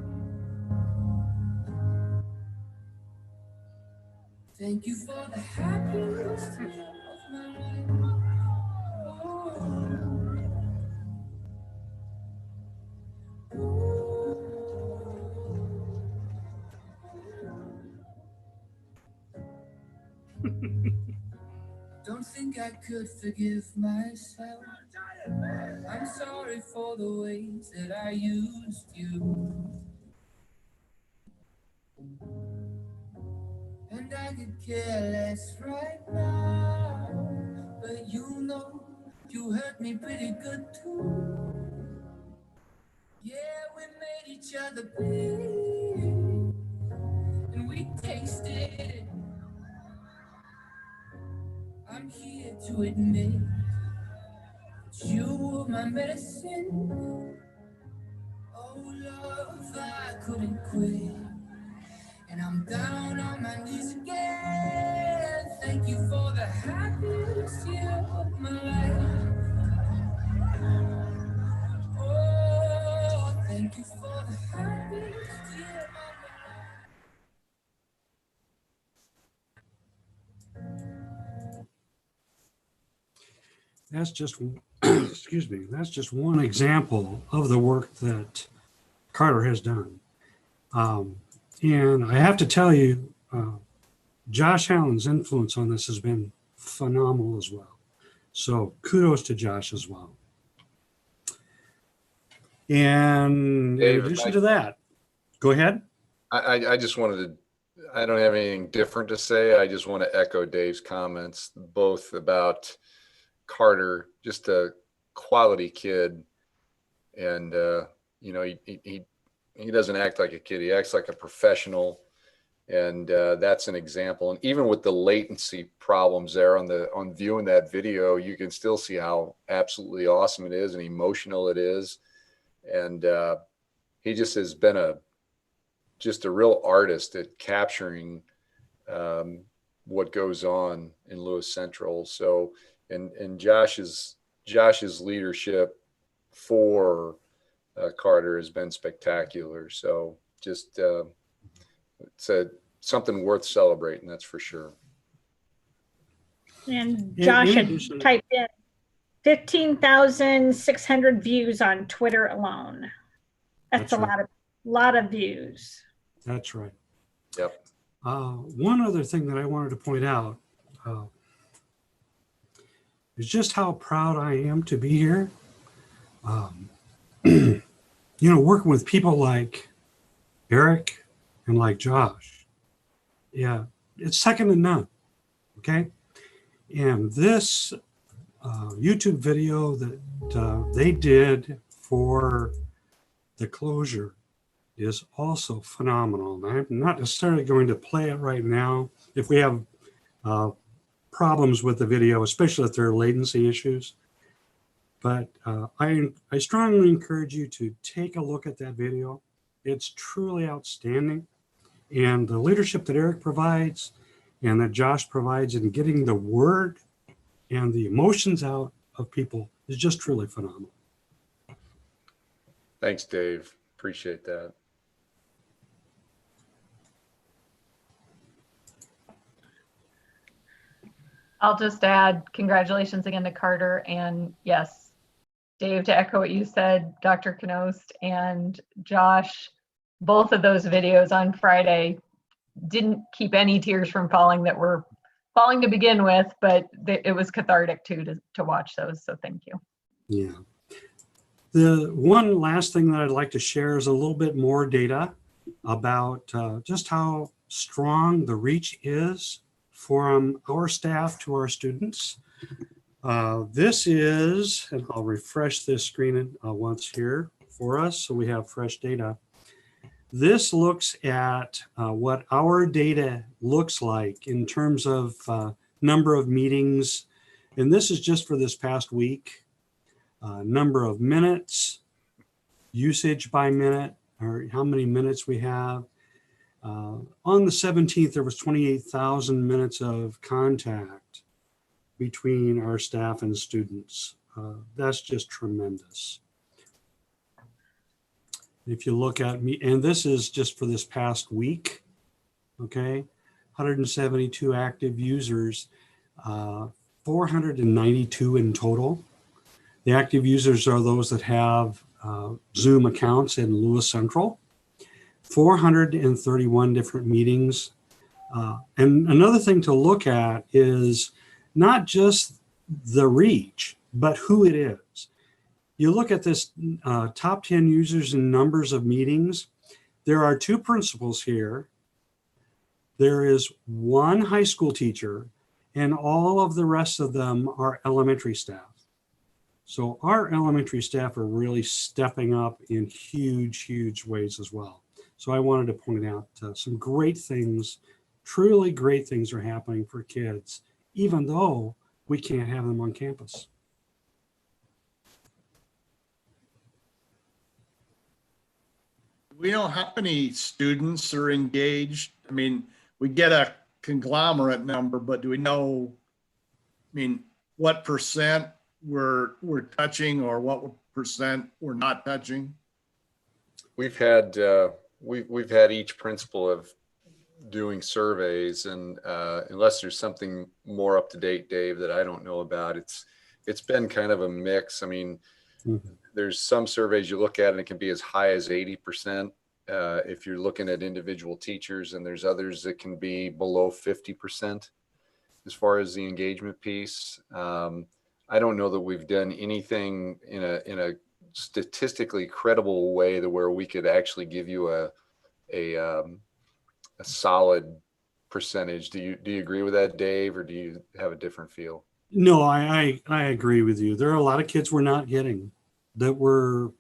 Thank you for the happiest year of my life. Don't think I could forgive myself. I'm sorry for the ways that I used you. And I could care less right now. But you know, you hurt me pretty good too. Yeah, we made each other bleed, and we tasted it. I'm here to admit that you were my medicine. Oh, love, I couldn't quit. And I'm down on my knees again. Thank you for the happiest year of my life. Oh, thank you for the happiest year of my life. That's just, excuse me, that's just one example of the work that Carter has done. And I have to tell you, Josh Allen's influence on this has been phenomenal as well. So kudos to Josh as well. And in addition to that, go ahead. I just wanted to, I don't have anything different to say. I just want to echo Dave's comments, both about Carter, just a quality kid. And, you know, he doesn't act like a kid. He acts like a professional. And that's an example. And even with the latency problems there on viewing that video, you can still see how absolutely awesome it is and emotional it is. And he just has been just a real artist at capturing what goes on in Lewis Central. So, and Josh's leadership for Carter has been spectacular. So just it's something worth celebrating, that's for sure. And Josh had typed in 15,600 views on Twitter alone. That's a right. lot of views. That's right. Yep. One other thing that I wanted to point out is just how proud I am to be here. You know, working with people like Eric and like Josh, Yeah, it's second to none. Okay. And this YouTube video that they did for the closure is also phenomenal. And I'm not necessarily going to play it right now. If we have problems with the video, especially if there are latency issues. But I strongly encourage you to take a look at that video. It's truly outstanding. And the leadership that Eric provides and that Josh provides in getting the word and the emotions out of people is just truly phenomenal. Thanks, Dave. Appreciate that. I'll just add congratulations again to Carter, and yes, Dave, to echo what you said, Dr. Knost and Josh, both of those videos on Friday didn't keep any tears from falling that were falling to begin with, but it was cathartic too to watch those. So thank you. Yeah. The one last thing that I'd like to share is a little bit more data about just how strong the reach is from our staff to our students. This is, and I'll refresh this screen once here for us so we have fresh data. This looks at what our data looks like in terms of number of meetings. And this is just for this past week. Number of minutes, usage by minute, or how many minutes we have. On the 17th, there was 28,000 minutes of contact between our staff and students. That's just tremendous. If you look at me, and this is just for this past week, okay, 172 active users, 492 in total. The active users are those that have Zoom accounts in Lewis Central, 431 different meetings. And another thing to look at is not just the reach, but who it is. You look at this top 10 users and numbers of meetings. There are two principals here. There is one high school teacher, and all of the rest of them are elementary staff. So our elementary staff are really stepping up in huge, huge ways as well. So I wanted to point out some great things, truly great things are happening for kids, even though we can't have them on campus. We know how many students are engaged. I mean, we get a conglomerate number, but do we know, I mean, what percent we're touching or what percent we're not touching? We've had we've had each principal of doing surveys, and unless there's something more up to date, Dave, that I don't know about, it's been kind of a mix. I mean, there's some surveys you look at and it can be as high as 80% if you're looking at individual teachers, and there's others that can be below 50% as far as the engagement piece. I don't know that we've done anything in a statistically credible way to where we could actually give you a solid percentage. Do you agree with that, Dave, or do you have a different feel? No, I agree with you. There are a lot of kids we're not getting that we're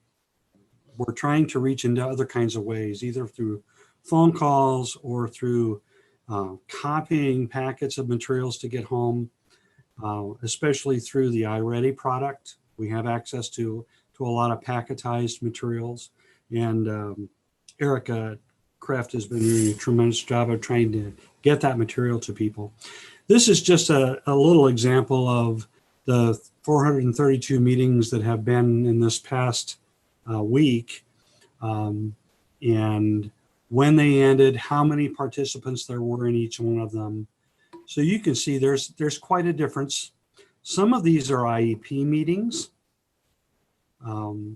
trying to reach into other kinds of ways, either through phone calls or through copying packets of materials to get home, especially through the iReady product. We have access to a lot of packetized materials, and Erica Kraft has been doing a tremendous job of trying to get that material to people. This is just a little example of the 432 meetings that have been in this past week, and when they ended, how many participants there were in each one of them. So you can see there's quite a difference. Some of these are IEP meetings.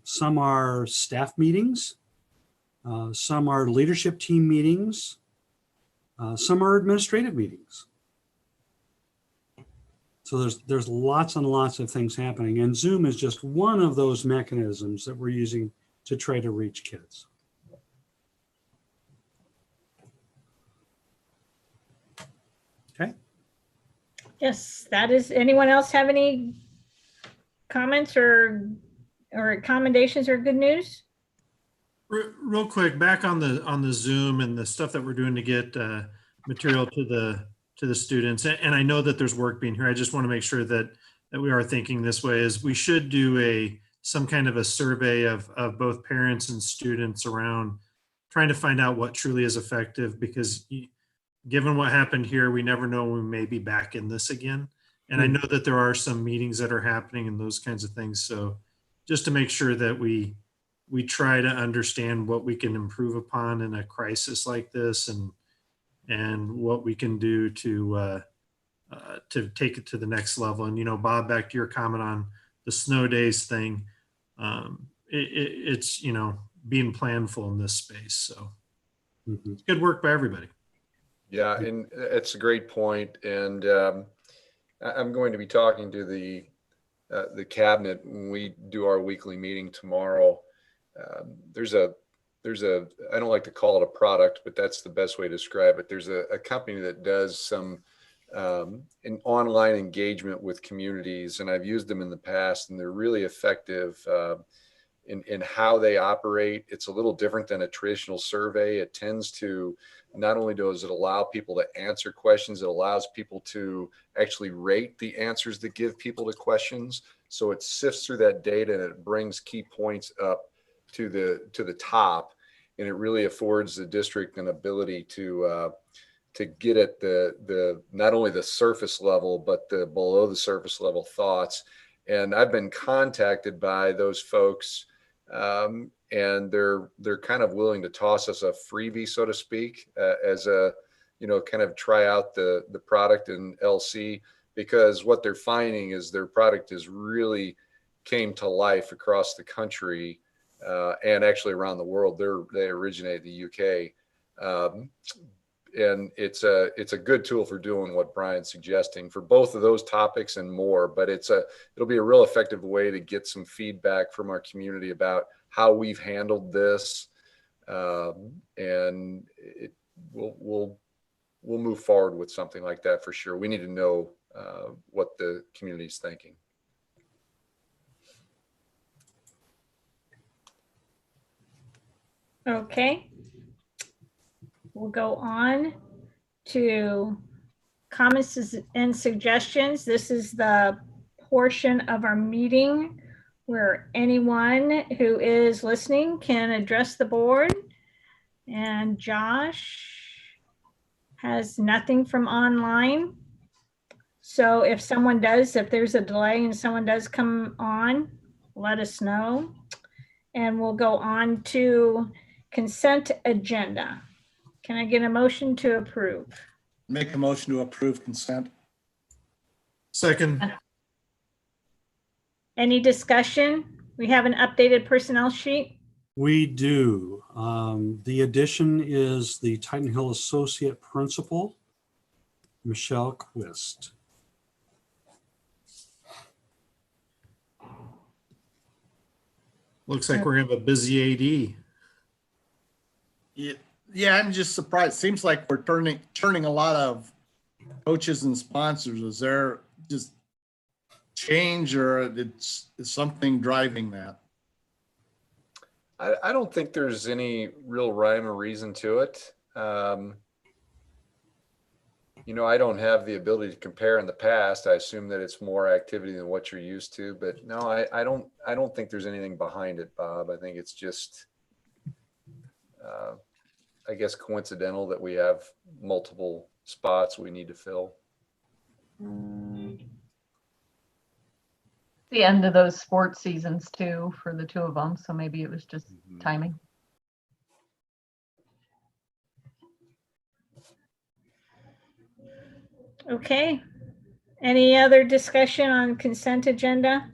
Some are staff meetings. Some are leadership team meetings. Some are administrative meetings. So there's lots and lots of things happening, and Zoom is just one of those mechanisms that we're using to try to reach kids. Yes, that is, anyone else have any comments or commendations or good news? Real quick, back on the Zoom and the stuff that we're doing to get material to the students. And I know that there's work being here. I just want to make sure that we are thinking this way, is we should do some kind of a survey of both parents and students around trying to find out what truly is effective, because given what happened here, we never know when we may be back in this again. And I know that there are some meetings that are happening and those kinds of things. So just to make sure that we try to understand what we can improve upon in a crisis like this, and what we can do to take it to the next level. And, Bob, back to your comment on the snow days thing, it's, being planful in this space. So it's good work by everybody. Yeah, and it's a great point. And I'm going to be talking to the cabinet when we do our weekly meeting tomorrow. There's a, I don't like to call it a product, but that's the best way to describe it. There's a company that does some an online engagement with communities, and I've used them in the past, and they're really effective in how they operate. It's a little different than a traditional survey. It tends to, not only does it allow people to answer questions, it allows people to actually rate the answers that give people to questions. So it sifts through that data and it brings key points up to the top, and it really affords the district an ability to get at the not only the surface level, but the below the surface level thoughts. And I've been contacted by those folks, and they're kind of willing to toss us a freebie, so to speak, as a, kind of try out the product in LC, because what they're finding is their product is really came to life across the country, and actually around the world. They originate in the UK. And it's a good tool for doing what Brian's suggesting for both of those topics and more, but it'll be a real effective way to get some feedback from our community about how we've handled this. And we'll move forward with something like that for sure. We need to know what the community's thinking. Okay. We'll go on to comments and suggestions. This is the portion of our meeting where anyone who is listening can address the board. And Josh has nothing from online. So if there's a delay and someone does come on, let us know. And we'll go on to consent agenda. Can I get a motion to approve? Make a motion to approve consent. Second. Any discussion? We have an updated personnel sheet. We do. The addition is the Titan Hill Associate Principal, Michelle Quist. Looks like we're gonna have a busy AD. Yeah, I'm just surprised. Seems like we're turning a lot of coaches and sponsors. Is there just change, or is something driving that? I don't think there's any real rhyme or reason to it. I don't have the ability to compare in the past. I assume that it's more activity than what you're used to, but no, I don't think there's anything behind it, Bob. I think it's just, I guess, coincidental that we have multiple spots we need to fill. The end of those sports seasons too for the two of them, so maybe it was just timing. Okay. Any other discussion on consent agenda?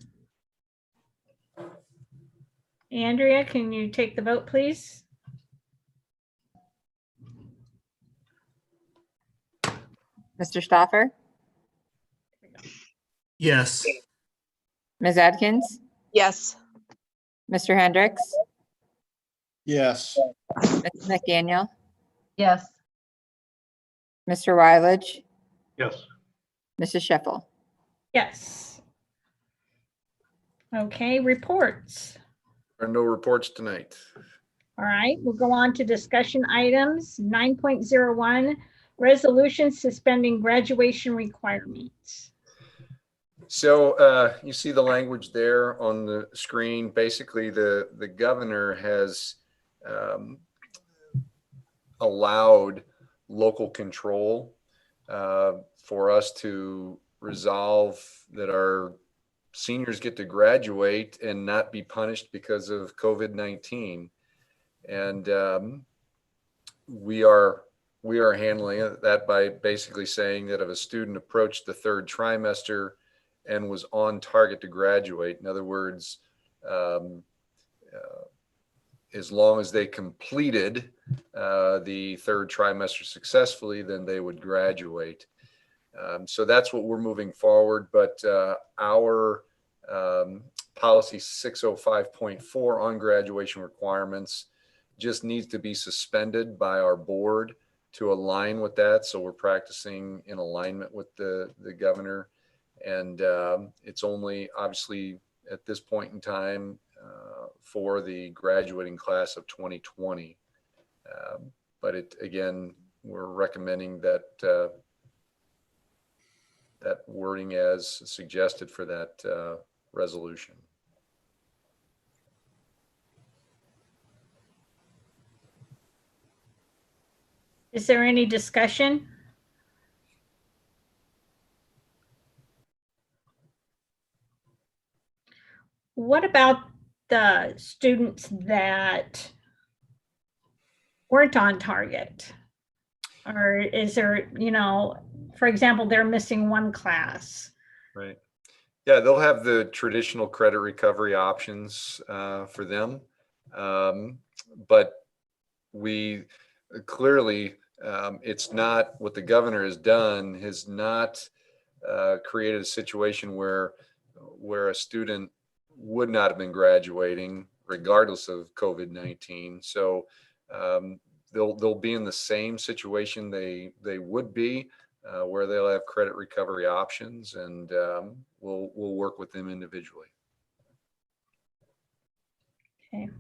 Andrea, can you take the vote, please? Mr. Stoffer, Yes. Ms. Adkins, Yes. Mr. Hendricks, Yes. Ms. McDaniel, Yes. Mr. Rylage, Yes. Mrs. Sheffel. Yes. Okay, reports. There are no reports tonight. All right, we'll go on to discussion items. 9.01, resolution suspending graduation requirements. So you see the language there on the screen. Basically, the governor has allowed local control for us to resolve that our seniors get to graduate and not be punished because of COVID-19. And we are handling that by basically saying that if a student approached the third trimester and was on target to graduate, in other words, as long as they completed the third trimester successfully, then they would graduate. So that's what we're moving forward. But our policy 605.4 on graduation requirements just needs to be suspended by our board to align with that. So we're practicing in alignment with the governor. And it's only obviously at this point in time for the graduating class of 2020. But again, we're recommending that that wording as suggested for that resolution. Is there any discussion? What about the students that weren't on target? Or is there, for example, they're missing one class? Right. Yeah, they'll have the traditional credit recovery options for them. But we clearly, it's not what the governor has done, has not created a situation where a student would not have been graduating regardless of COVID-19. So they'll be in the same situation they would be, where they'll have credit recovery options, and we'll work with them individually. Okay.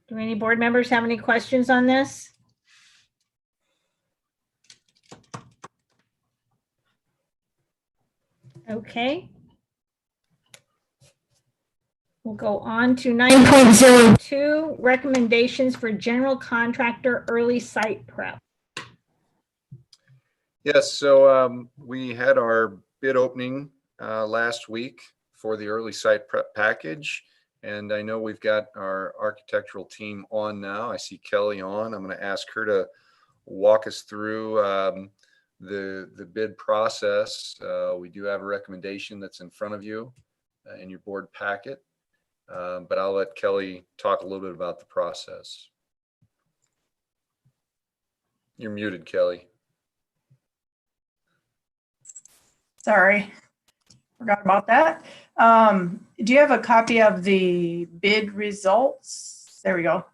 Do any board members have any questions on this? Okay. We'll go on to 9.02, recommendations for general contractor early site prep. Yes, so we had our bid opening last week for the early site prep package. And I know we've got our architectural team on now. I see Kelly on. I'm going to ask her to walk us through the bid process. We do have a recommendation that's in front of you in your board packet. But I'll let Kelly talk a little bit about the process. You're muted, Kelly. Sorry, forgot about that. Do you have a copy of the bid results? There we go.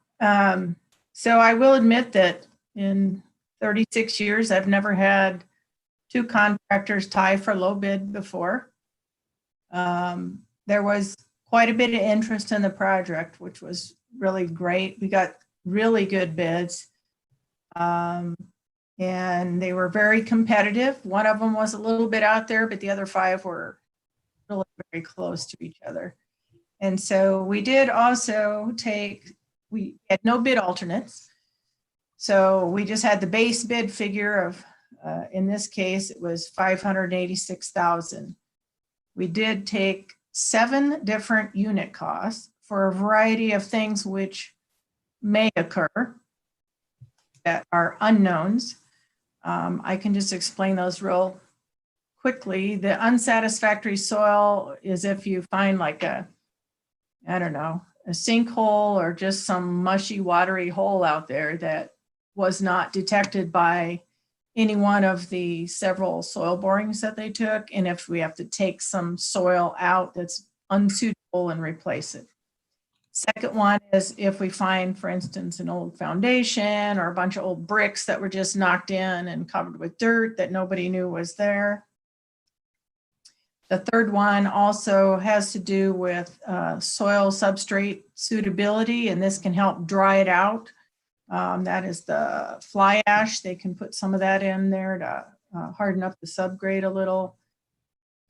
So I will admit that in 36 years, I've never had two contractors tie for low bid before. There was quite a bit of interest in the project, which was really great. We got really good bids. And they were very competitive. One of them was a little bit out there, but the other five were really very close to each other. And so we did also we had no bid alternates. So we just had the base bid figure of, in this case, it was $586,000. We did take 7 different unit costs for a variety of things which may occur that are unknowns. I can just explain those real quickly. The unsatisfactory soil is if you find like a sinkhole or just some mushy, watery hole out there that was not detected by any one of the several soil borings that they took. And if we have to take some soil out that's unsuitable and replace it. Second one is if we find, for instance, an old foundation or a bunch of old bricks that were just knocked in and covered with dirt that nobody knew was there. The third one also has to do with soil substrate suitability, and this can help dry it out. That is the fly ash. They can put some of that in there to harden up the subgrade a little.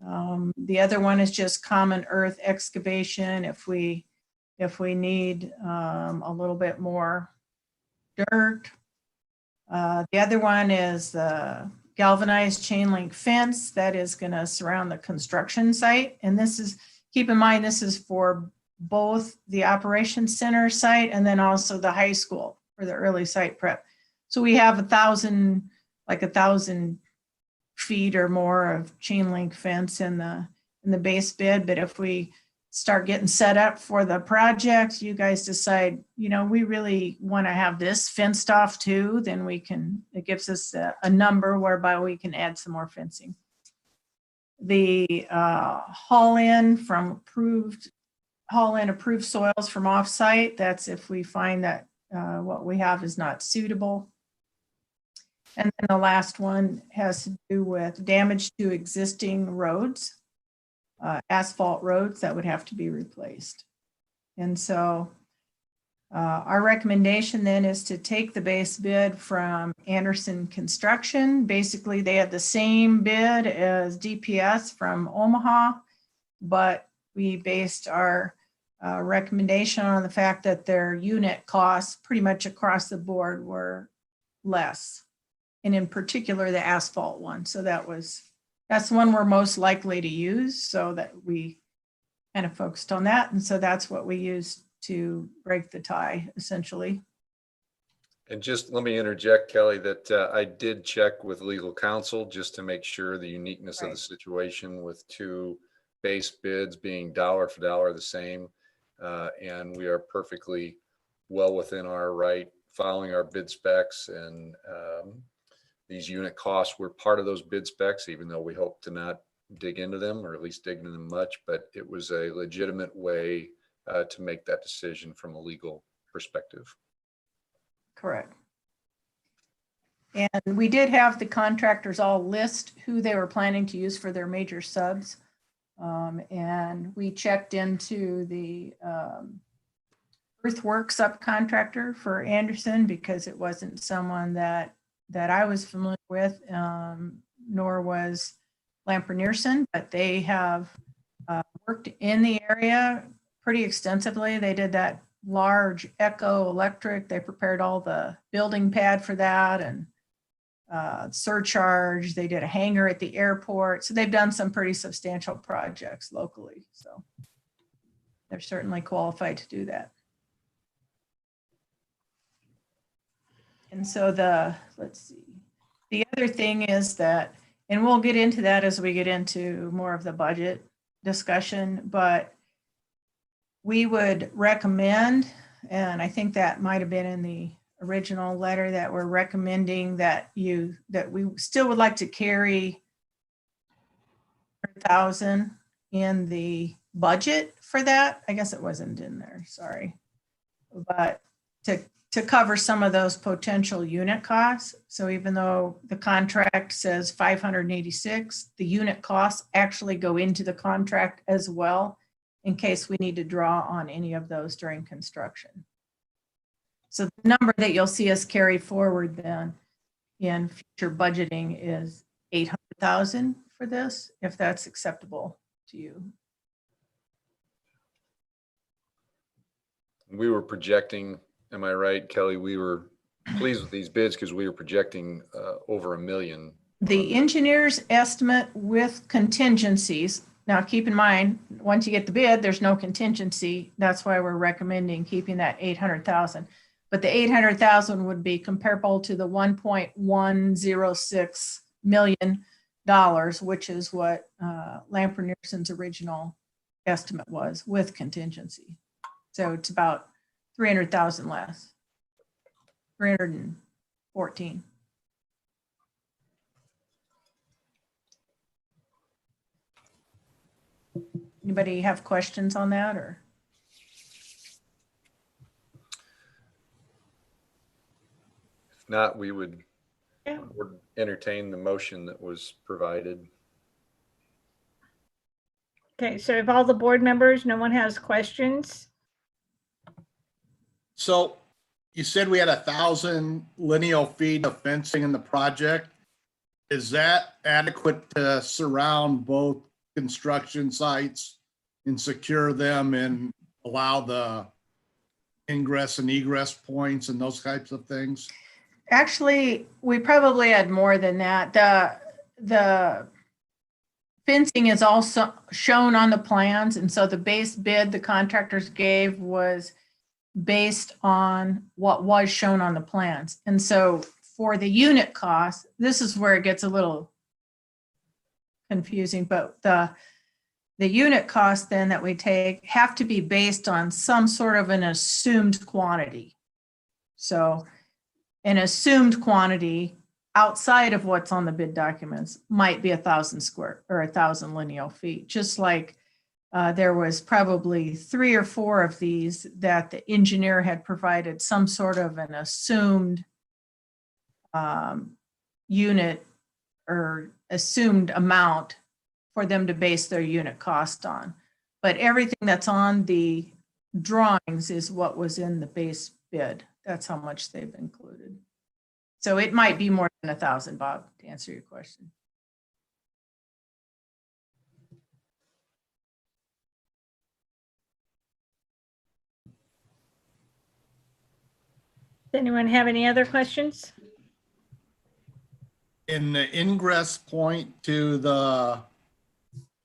The other one is just common earth excavation. If we need a little bit more dirt. The other one is the galvanized chain link fence that is going to surround the construction site. And this is, keep in mind, this is for both the operations center site and then also the high school for the early site prep. So we have 1,000 feet or more of chain link fence in the base bid. But if we start getting set up for the project, you guys decide, we really want to have this fenced off too, then it gives us a number whereby we can add some more fencing. The haul in approved soils from offsite, that's if we find that what we have is not suitable. And then the last one has to do with damage to existing roads. Asphalt roads that would have to be replaced. And so our recommendation then is to take the base bid from Anderson Construction. Basically, they have the same bid as DPS from Omaha, but we based our recommendation on the fact that their unit costs pretty much across the board were less. And in particular, the asphalt one. So that's the one we're most likely to use, so that we kind of focused on that. And so that's what we used to break the tie, essentially. And just let me interject, Kelly, that I did check with legal counsel just to make sure the uniqueness of the situation with two base bids being dollar for dollar the same. And we are perfectly well within our right, following our bid specs, and these unit costs were part of those bid specs, even though we hope to not dig into them, or at least dig into them much, but it was a legitimate way to make that decision from a legal perspective. Correct. And we did have the contractors all list who they were planning to use for their major subs. And we checked into the earthwork subcontractor for Anderson because it wasn't someone that I was familiar with, nor was Lampreneerson, but they have worked in the area pretty extensively. They did that large Echo Electric. They prepared all the building pad for that and surcharge. They did a hangar at the airport. So they've done some pretty substantial projects locally. So they're certainly qualified to do that. And so let's see. The other thing is that, and we'll get into that as we get into more of the budget discussion, but we would recommend, and I think that might have been in the original letter, that we're recommending that we still would like to carry 100,000 in the budget for that. I guess it wasn't in there, sorry. But to cover some of those potential unit costs. So even though the contract says 586, the unit costs actually go into the contract as well in case we need to draw on any of those during construction. So the number that you'll see us carry forward then in future budgeting is 800,000 for this, if that's acceptable to you. We were projecting, am I right, Kelly? We were pleased with these bids because we were projecting over $1 million. The engineer's estimate with contingencies. Now, keep in mind, once you get the bid, there's no contingency. That's why we're recommending keeping that 800,000. But the 800,000 would be comparable to the $1.106 million, which is what Lampreneerson's original estimate was with contingency. So it's about 300,000 less, 314. Anybody have questions on that, or? not, we would Yeah. entertain the motion that was provided. Okay, so if all the board members, no one has questions? So you said we had 1,000 lineal feet of fencing in the project. Is that adequate to surround both construction sites and secure them and allow the ingress and egress points and those types of things? Actually, we probably had more than that. The fencing is also shown on the plans, and so the base bid the contractors gave was based on what was shown on the plans. And so for the unit cost, this is where it gets a little confusing, but the unit cost then that we take have to be based on some sort of an assumed quantity. So an assumed quantity outside of what's on the bid documents might be 1,000 square or 1,000 lineal feet, just like there was probably 3 or 4 of these that the engineer had provided some sort of an assumed unit or assumed amount for them to base their unit cost on. But everything that's on the drawings is what was in the base bid. That's how much they've included. So it might be more than 1,000, Bob, to answer your question. Does anyone have any other questions? In the ingress point to the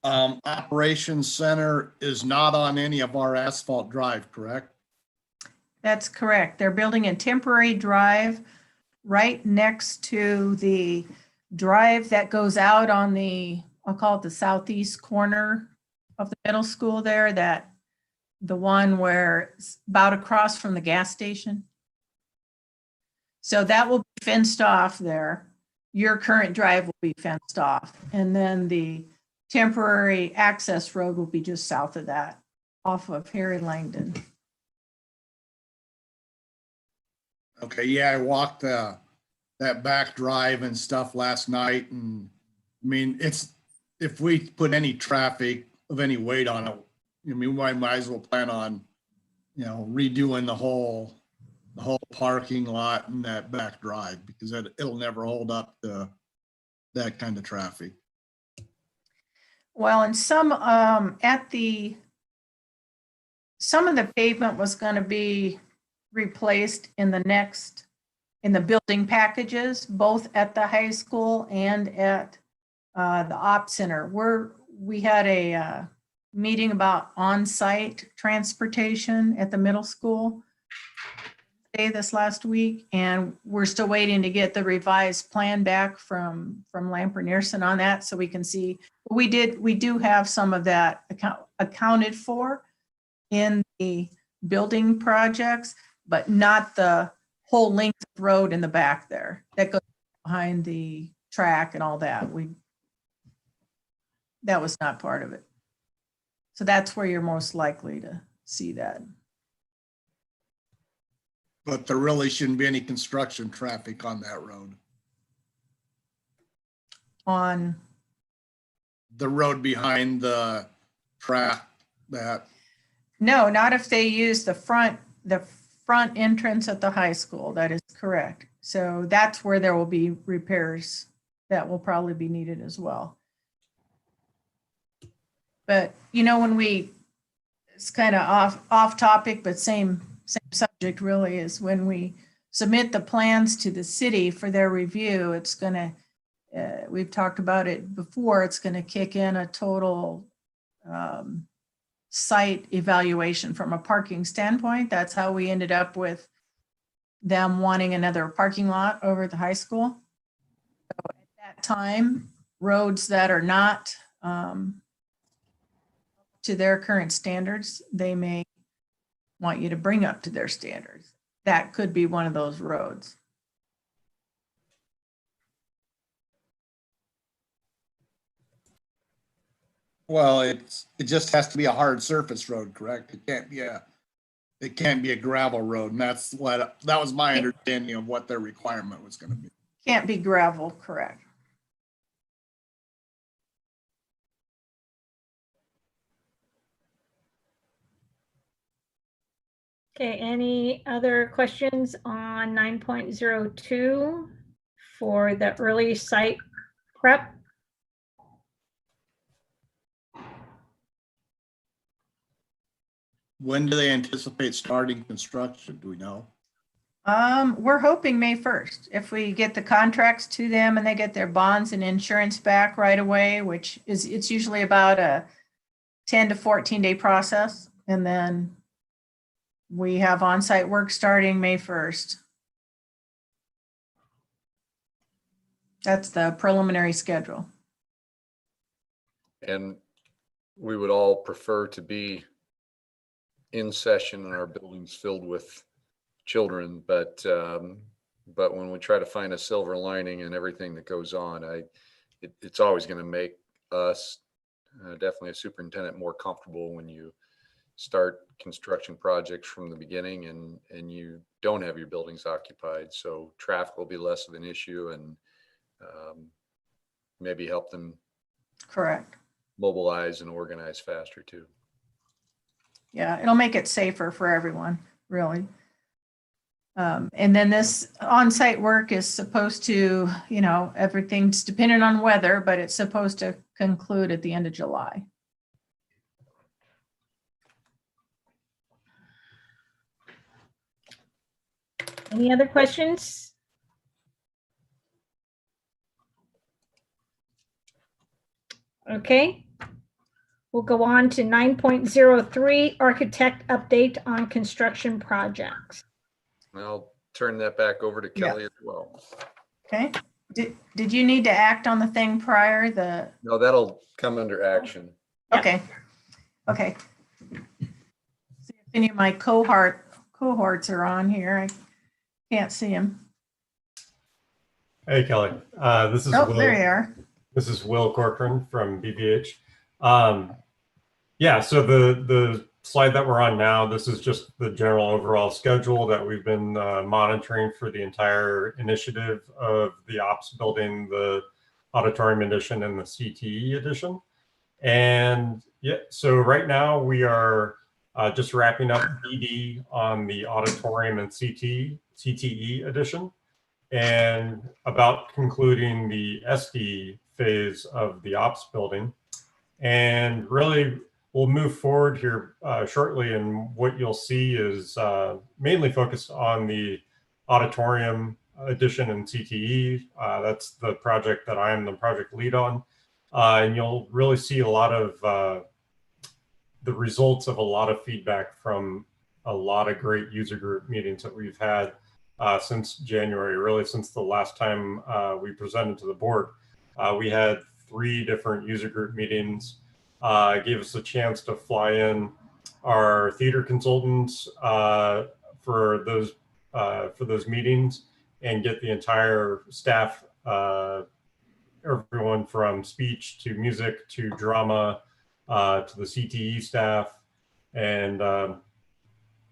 operations center is not on any of our asphalt drive, correct? That's correct. They're building a temporary drive right next to the drive that goes out on the, I'll call it the southeast corner of the middle school there, that the one where it's about across from the gas station. So that will be fenced off there. Your current drive will be fenced off. And then the temporary access road will be just south of that, off of Harry Langdon. Okay, yeah, I walked that back drive and stuff last night, and I mean, it's, if we put any traffic of any weight on it, I mean, we might as well plan on, redoing the whole parking lot and that back drive, because it'll never hold up to that kind of traffic. Well, and some some of the pavement was going to be replaced in the building packages, both at the high school and at the op center. We had a meeting about on-site transportation at the middle school this last week, and we're still waiting to get the revised plan back from Lamper Nearson on that, so we can see. We do have some of that accounted for in the building projects, but not the whole length of road in the back there that goes behind the track and all that. That was not part of it. So that's where you're most likely to see that. But there really shouldn't be any construction traffic on that road. On The road behind the track that. No, not if they use the front entrance at the high school. That is correct. So that's where there will be repairs that will probably be needed as well. But it's kind of off topic, but same subject really, is when we submit the plans to the city for their review, it's gonna, we've talked about it before, it's gonna kick in a total site evaluation from a parking standpoint. That's how we ended up with them wanting another parking lot over at the high school. So at that time, roads that are not to their current standards, they may want you to bring up to their standards. That could be one of those roads. Well, it just has to be a hard surface road, correct? It can't be a It can't be a gravel road, and that was my understanding of what their requirement was gonna be. Can't be gravel, correct. Okay, any other questions on 9.02 for the early site prep? When do they anticipate starting construction? Do we know? We're hoping May 1st. If we get the contracts to them and they get their bonds and insurance back right away, which is, it's usually about a 10 to 14 day process. And then we have on-site work starting May 1st. That's the preliminary schedule. And we would all prefer to be in session and our buildings filled with children, but when we try to find a silver lining in everything that goes on, it's always going to make us, definitely a superintendent, more comfortable when you start construction projects from the beginning and you don't have your buildings occupied. So traffic will be less of an issue, and maybe help them Correct. mobilize and organize faster too. Yeah, it'll make it safer for everyone, really. And then this on-site work is supposed to, you know, everything's dependent on weather, but it's supposed to conclude at the end of July. Any other questions? Okay. We'll go on to 9.03, architect update on construction projects. I'll turn that back over to Yeah. Kelly as well. Okay. Did you need to act on the thing prior? No, that'll come under action. Okay. Okay. See if any of my cohorts are on here. I can't see them. Hey, Kelly. This is Oh, Will. there you are. This is Will Corcoran from BVH. Yeah, so the slide that we're on now, this is just the general overall schedule that we've been monitoring for the entire initiative of the ops building, the auditorium edition, and the CTE edition. And yeah, so right now we are just wrapping up BD on the auditorium and CTE edition, and about concluding the SD phase of the ops building. And really, we'll move forward here shortly, and what you'll see is mainly focused on the auditorium edition and CTE. That's the project that I'm the project lead on. And you'll really see a lot of the results of a lot of feedback from a lot of great user group meetings that we've had since January, really since the last time we presented to the board. We had 3 different user group meetings. Gave us a chance to fly in our theater consultants for those meetings and get the entire staff, everyone from speech to music to drama to the CTE staff. And I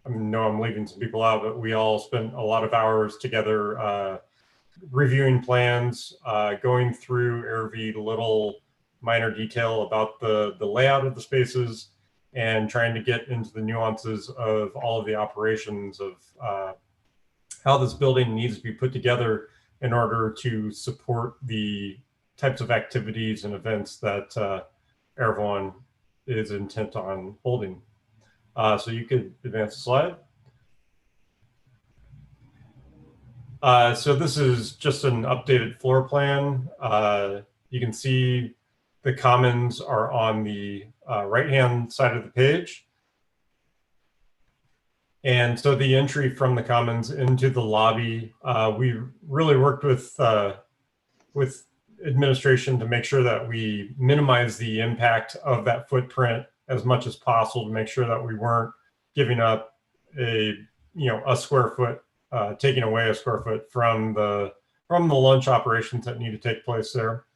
know I'm leaving some people out, but we all spent a lot of hours together reviewing plans, going through every little minor detail about the layout of the spaces, and trying to get into the nuances of all of the operations of how this building needs to be put together in order to support the types of activities and events that everyone is intent on holding. So you could advance the slide. So this is just an updated floor plan. You can see the commons are on the right-hand side of the page. And so the entry from the commons into the lobby, we really worked with administration to make sure that we minimize the impact of that footprint as much as possible, to make sure that we weren't giving up a square foot, taking away a square foot from the lunch operations that need to take place there.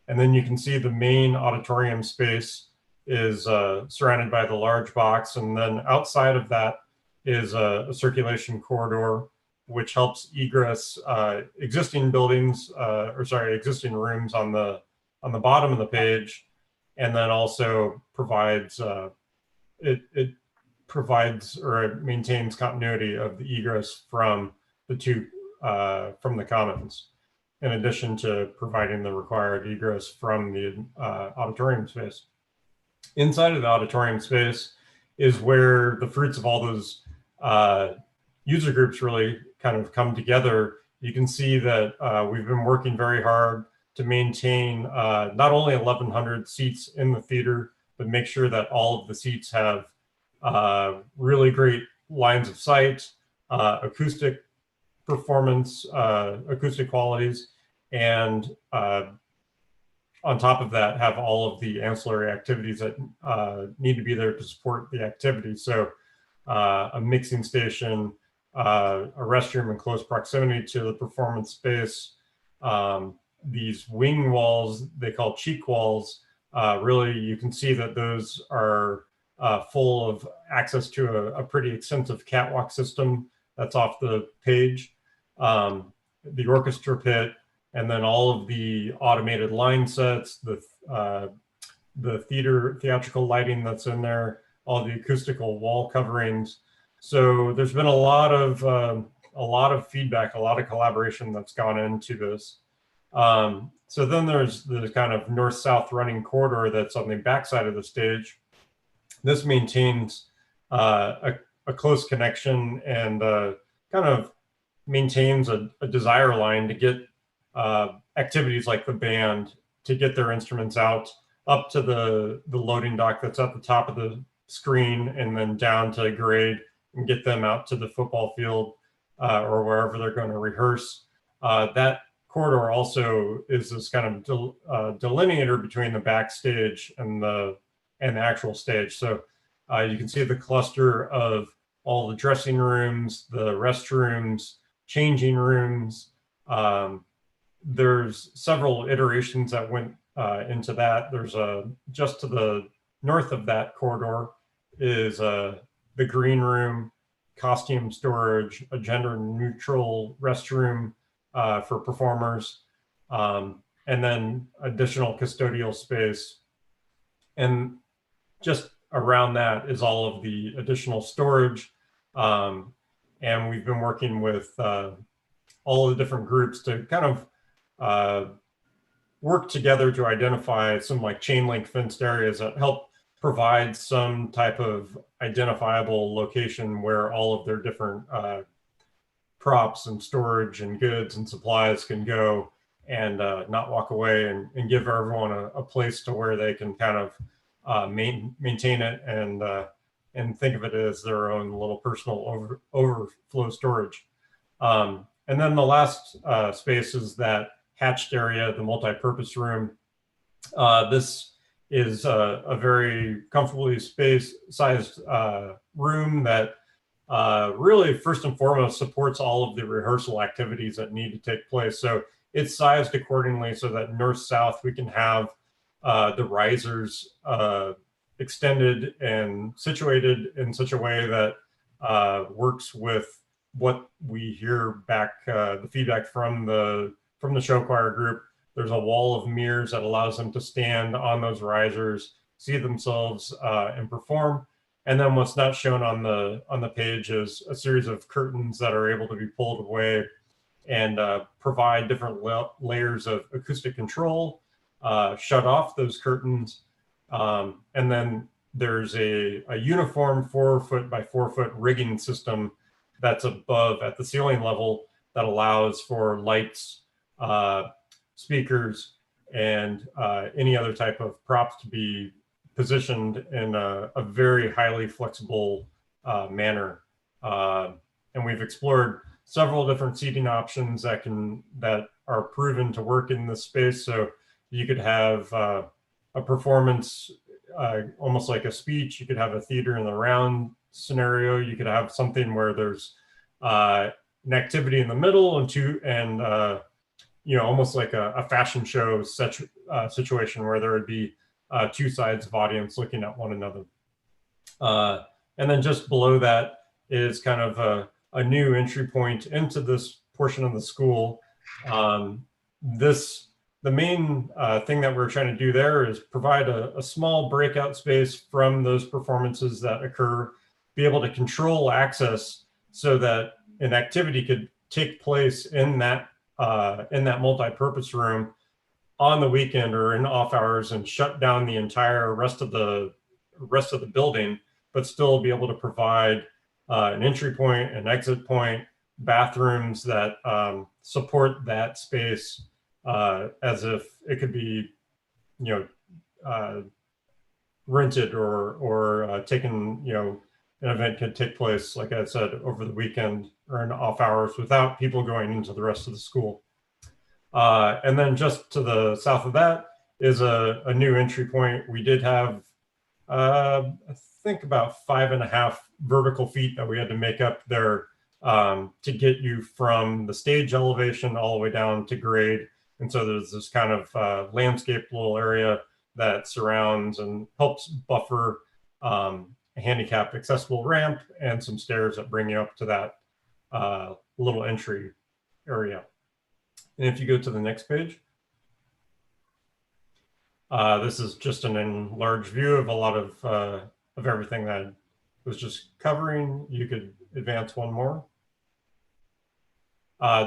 And then you can see the main auditorium space is surrounded by the large box. And then outside of that, is a circulation corridor, which helps egress existing buildings, existing rooms on the bottom of the page, and then also provides it provides or it maintains continuity of the egress from the commons, in addition to providing the required egress from the auditorium space. Inside of the auditorium space is where the fruits of all those user groups really kind of come together. You can see that we've been working very hard to maintain not only 1,100 seats in the theater, but make sure that all of the seats have really great lines of sight, acoustic performance, acoustic qualities, and on top of that, have all of the ancillary activities that need to be there to support the activity. So a mixing station, a restroom in close proximity to the performance space, these wing walls, they call cheek walls, really you can see that those are full of access to a pretty extensive catwalk system that's off the page, the orchestra pit, and then all of the automated line sets, the theatrical lighting that's in there, all the acoustical wall coverings. So there's been a lot of feedback, a lot of collaboration that's gone into this. So then there's the kind of north-south running corridor that's on the backside of the stage. This maintains a close connection and kind of maintains a desire line to get activities like the band to get their instruments out up to the loading dock that's at the top of the screen, and then down to grade and get them out to the football field or wherever they're going to rehearse. That corridor also is this kind of delineator between the backstage and the actual stage. So you can see the cluster of all the dressing rooms, the restrooms, changing rooms. There's several iterations that went into that. There's just to the north of that corridor is the green room, costume storage, a gender neutral restroom for performers, and then additional custodial space. And just around that is all of the additional storage. And we've been working with all of the different groups to kind of work together to identify some like chain link fenced areas that help provide some type of identifiable location where all of their different props and storage and goods and supplies can go and not walk away, and give everyone a place to where they can kind of maintain it and think of it as their own little personal overflow storage. And then the last space is that hatched area, the multi-purpose room. This is a very comfortably sized room that really first and foremost supports all of the rehearsal activities that need to take place. So it's sized accordingly so that north-south we can have the risers extended and situated in such a way that works with what we hear back, the feedback from the show choir group. There's a wall of mirrors that allows them to stand on those risers, see themselves and perform. And then what's not shown on the page is a series of curtains that are able to be pulled away and provide different layers of acoustic control, shut off those curtains. And then there's a uniform 4-foot by 4-foot rigging system that's above at the ceiling level that allows for lights, speakers, and any other type of props to be positioned in a very highly flexible manner. And we've explored several different seating options that are proven to work in this space. So you could have a performance almost like a speech. You could have a theater in the round scenario. You could have something where there's an activity in the middle and almost like a fashion show situation where there would be two sides of audience looking at one another. And then just below that is kind of a new entry point into this portion of the school. The main thing that we're trying to do there is provide a small breakout space from those performances that occur, be able to control access so that an activity could take place in that multi-purpose room on the weekend or in off hours and shut down the entire rest of the building, but still be able to provide an entry point, an exit point, bathrooms that support that space as if it could be, rented or taken, an event could take place, like I said, over the weekend or in off hours without people going into the rest of the school. And then just to the south of that is a new entry point. We did have, I think about 5.5 vertical feet that we had to make up there to get you from the stage elevation all the way down to grade. And so there's this kind of landscaped little area that surrounds and helps buffer a handicap accessible ramp and some stairs that bring you up to that little entry area. And if you go to the next page, this is just an enlarged view of a lot of everything that I was just covering. You could advance one more.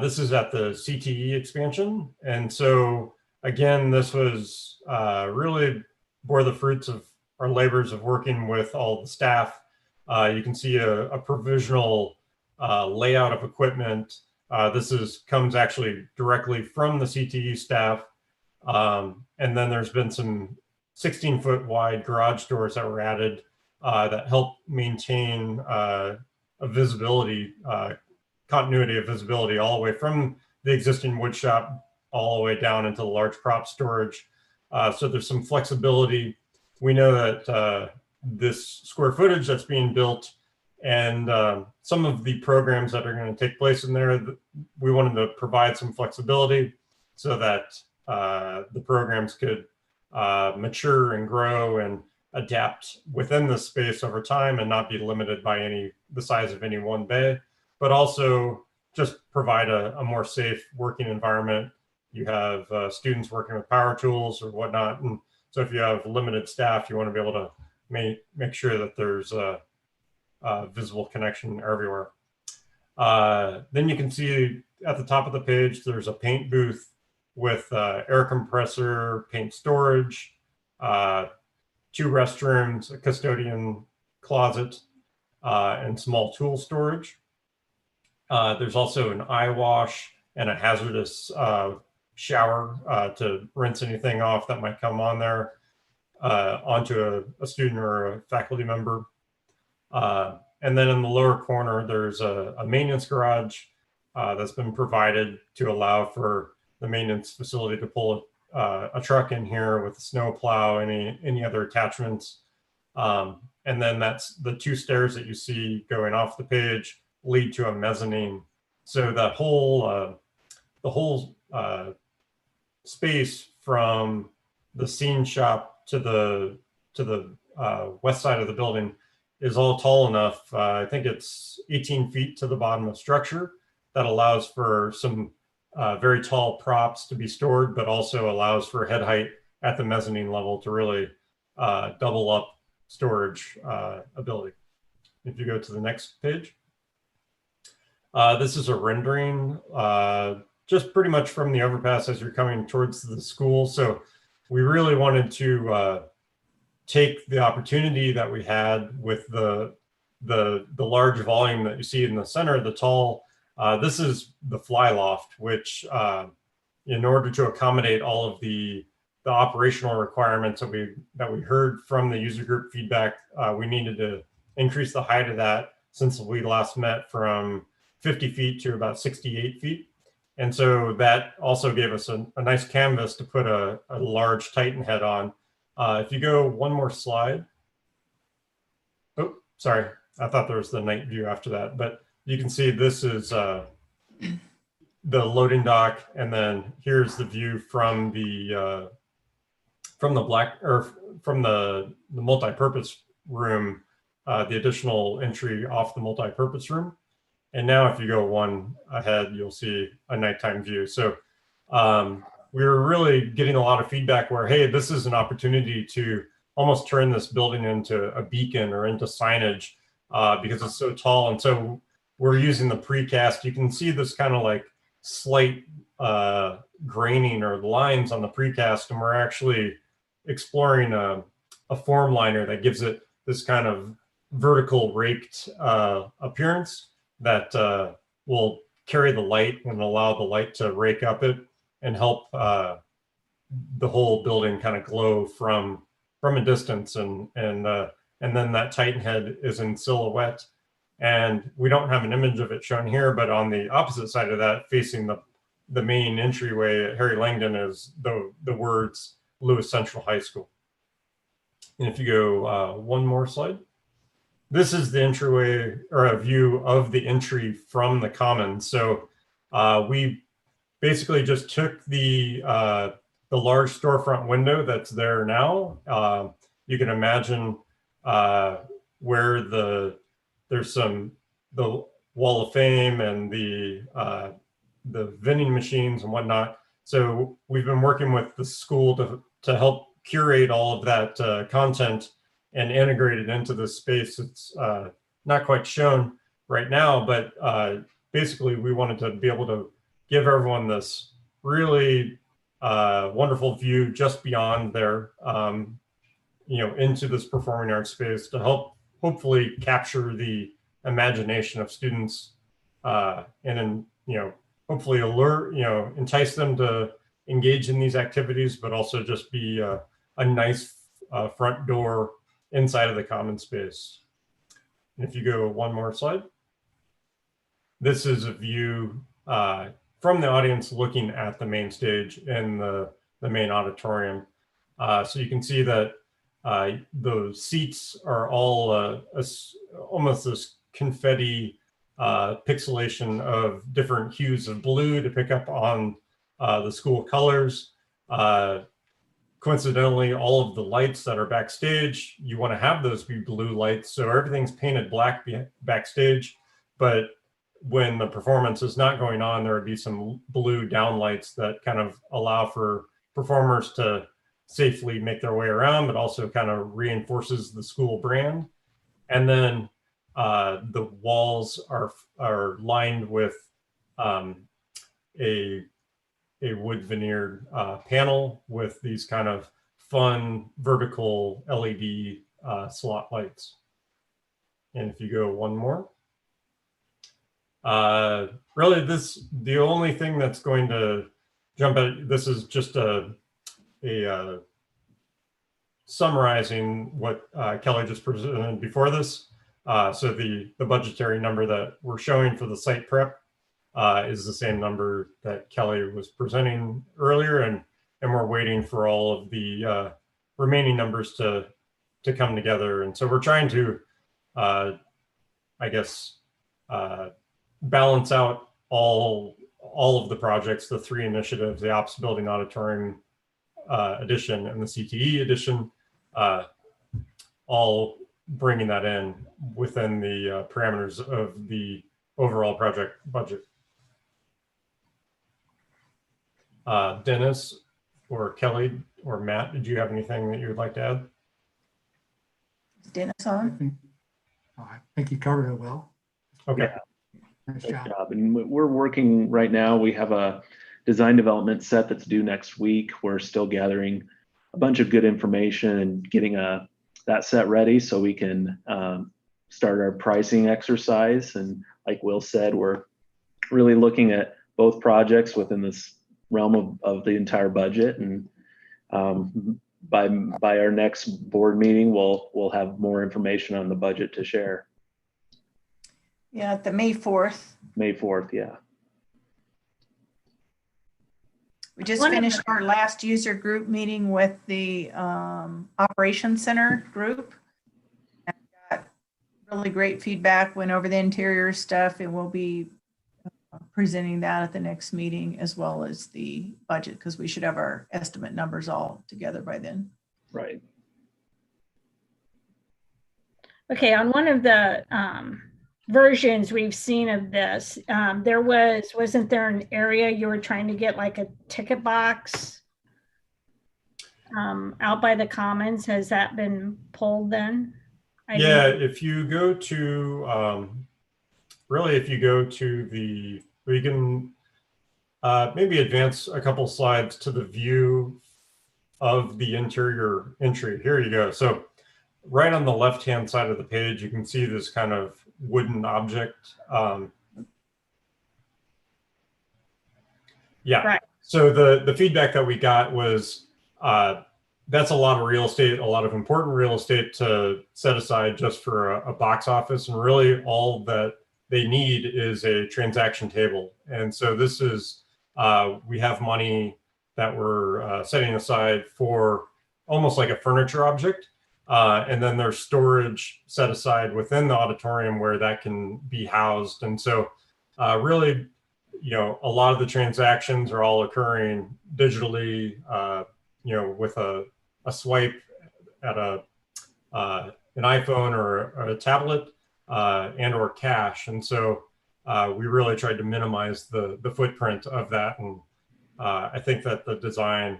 This is at the CTE expansion. And so again, this was really bore the fruits of our labors of working with all the staff. You can see a provisional layout of equipment. This comes actually directly from the CTE staff. And then there's been some 16-foot wide garage doors that were added that help maintain a visibility, continuity of visibility all the way from the existing wood shop all the way down into the large prop storage. So there's some flexibility. We know that this square footage that's being built and some of the programs that are going to take place in there, we wanted to provide some flexibility so that the programs could mature and grow and adapt within the space over time and not be limited by the size of any one bay, but also just provide a more safe working environment. You have students working with power tools or whatnot. And so if you have limited staff, you want to be able to make sure that there's a visible connection everywhere. Then you can see at the top of the page, there's a paint booth with air compressor, paint storage, 2 restrooms, a custodian closet, and small tool storage. There's also an eye wash and a hazardous shower to rinse anything off that might come on there onto a student or a faculty member. And then in the lower corner, there's a maintenance garage that's been provided to allow for the maintenance facility to pull a truck in here with a snow plow, any other attachments. And then that's the 2 stairs that you see going off the page lead to a mezzanine. So that whole space from the scene shop to the west side of the building is all tall enough. I think it's 18 feet to the bottom of structure that allows for some very tall props to be stored, but also allows for head height at the mezzanine level to really double up storage ability. If you go to the next page. This is a rendering just pretty much from the overpass as you're coming towards the school. So we really wanted to take the opportunity that we had with the large volume that you see in the center of the tall. This is the fly loft, which in order to accommodate all of the operational requirements that we heard from the user group feedback, we needed to increase the height of that since we last met from 50 feet to about 68 feet. And so that also gave us a nice canvas to put a large Titan head on. If you go one more slide. Oh, sorry. I thought there was the night view after that, but you can see this is the loading dock. And then here's the view from the multi-purpose room the additional entry off the multi-purpose room. And now if you go one ahead, you'll see a nighttime view. So we were really getting a lot of feedback where, hey, this is an opportunity to almost turn this building into a beacon or into signage because it's so tall. And so we're using the precast. You can see this kind of like slight graining or lines on the precast, and we're actually exploring a form liner that gives it this kind of vertical raked appearance that will carry the light and allow the light to rake up it and help the whole building kind of glow from a distance. And then that Titan head is in silhouette. And we don't have an image of it shown here, but on the opposite side of that, facing the main entryway at Harry Langdon, is the words Lewis Central High School. And if you go one more slide, this is the entryway or a view of the entry from the commons. So we basically just took the large storefront window that's there now. You can imagine where there's the Wall of Fame and the vending machines and whatnot. So we've been working with the school to help curate all of that content and integrate it into the space. It's not quite shown right now, but basically we wanted to be able to give everyone this really wonderful view just beyond their, into this performing arts space to help hopefully capture the imagination of students and then, hopefully entice them to engage in these activities, but also just be a nice front door inside of the common space. And if you go one more slide, this is a view from the audience looking at the main stage in the main auditorium. So you can see that those seats are all almost this confetti pixelation of different hues of blue to pick up on the school colors. Coincidentally, all of the lights that are backstage, you want to have those be blue lights. So everything's painted black backstage, but when the performance is not going on, there would be some blue downlights that kind of allow for performers to safely make their way around, but also kind of reinforces the school brand. And then the walls are lined with a wood veneered panel with these kind of fun vertical LED slot lights. And if you go one more, really the only thing that's going to jump out, this is just a summarizing what Kelly just presented before this. So the budgetary number that we're showing for the site prep is the same number that Kelly was presenting earlier, and we're waiting for all of the remaining numbers to come together. And so we're trying to, balance out all of the projects, the three initiatives, the Ops Building Auditorium edition and the CTE edition, all bringing that in within the parameters of the overall project budget. Dennis or Kelly or Matt, did you have anything that you would like to add? Dennis on? I think you covered it well. Okay. Yeah. Nice job. And we're working right now. We have a design development set that's due next week. We're still gathering a bunch of good information and getting that set ready so we can start our pricing exercise. And like Will said, we're really looking at both projects within this realm of the entire budget. And by our next board meeting, we'll have more information on the budget to share. Yeah, the May 4th. May 4th, yeah. We just finished our last user group meeting with the Operations Center group. And got really great feedback, went over the interior stuff, and we'll be presenting that at the next meeting as well as the budget, because we should have our estimate numbers all together by then. Right. Okay, on one of the versions we've seen of this, wasn't there an area you were trying to get like a ticket box out by the commons? Has that been pulled then? Yeah, if you go to, really, if you go to we can maybe advance a couple slides to the view of the interior entry. Here you go. So right on the left-hand side of the page, you can see this kind of wooden object. Yeah. Right. So the feedback that we got was that's a lot of real estate, a lot of important real estate to set aside just for a box office. And really all that they need is a transaction table. And so this is, we have money that we're setting aside for almost like a furniture object. And then there's storage set aside within the auditorium where that can be housed. And so really, you know, a lot of the transactions are all occurring digitally, you know, with a swipe at an iPhone or a tablet and or cash. And so we really tried to minimize the footprint of that. And I think that the design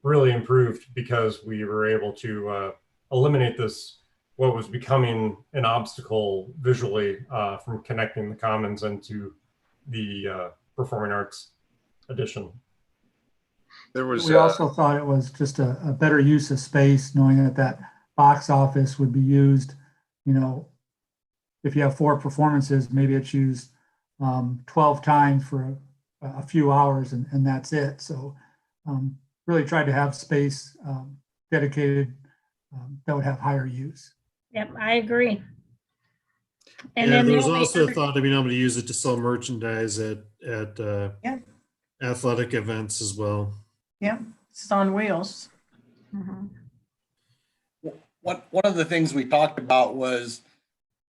really improved because we were able to eliminate this, what was becoming an obstacle visually from connecting the commons into the performing arts edition. We also thought it was just a better use of space, knowing that that box office would be used, you know, if you have 4 performances, maybe it's used 12 times for a few hours and that's it. So really tried to have space dedicated that would have higher use. Yep, I agree. And yeah, then there was also a thought of being able to use it to sell merchandise at athletic events as well. Yeah, it's on wheels. One of the things we talked about was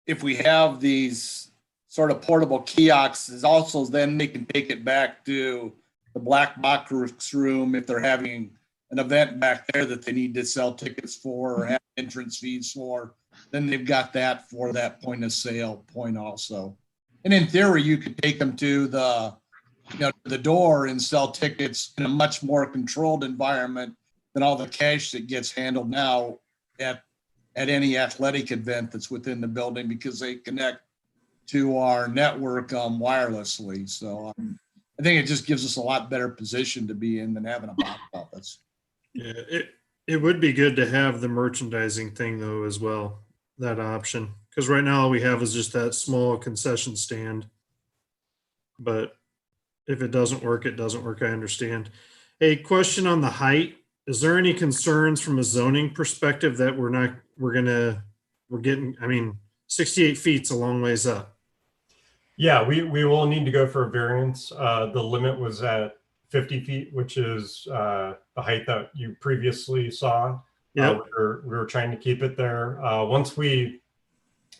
if we have these sort of portable kiosks, also then they can take it back to the black box room if they're having an event back there that they need to sell tickets for or have entrance fees for, then they've got that for that point of sale point also. And in theory, you could take them to the, you know, the door and sell tickets in a much more controlled environment than all the cash that gets handled now at any athletic event that's within the building, because they connect to our network wirelessly. So I think it just gives us a lot better position to be in than having a box office. Yeah, it would be good to have the merchandising thing though as well, that option, because right now all we have is just that small concession stand. But if it doesn't work, it doesn't work. I understand. A question on the height. Is there any concerns from a zoning perspective that we're getting, I mean, 68 feet's a long ways up. Yeah, we will need to go for a variance. The limit was at 50 feet, which is the height that you previously saw. Yeah, we were trying to keep it there. Once we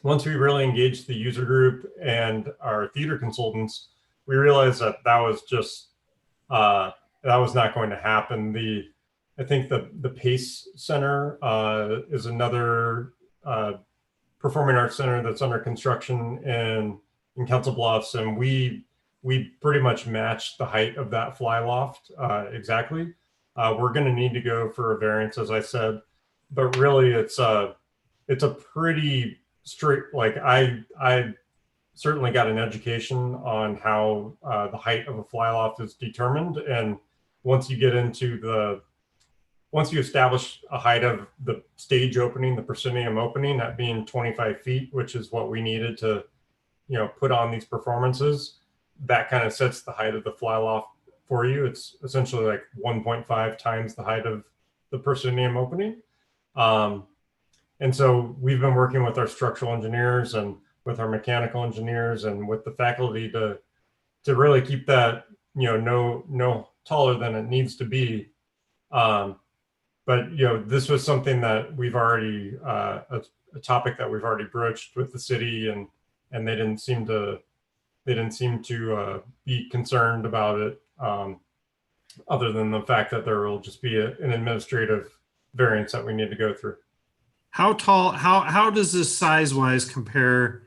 really engaged the user group and our theater consultants, we realized that was just that was not going to happen. I think the Pace Center is another performing arts center that's under construction in Council Bluffs, and we pretty much matched the height of that fly loft exactly. We're going to need to go for a variance, as I said, but really it's a pretty straight, like I certainly got an education on how the height of a fly loft is determined. And once you establish a height of the stage opening, the proscenium opening, that being 25 feet, which is what we needed to, you know, put on these performances, that kind of sets the height of the fly loft for you. It's essentially like 1.5 times the height of the proscenium opening. And so we've been working with our structural engineers and with our mechanical engineers and with the faculty to really keep that, you know, no taller than it needs to be. But, you know, this was something that we've already, a topic that we've already broached with the city, and they didn't seem to be concerned about it, other than the fact that there will just be an administrative variance that we need to go through. how tall, how does this size wise compare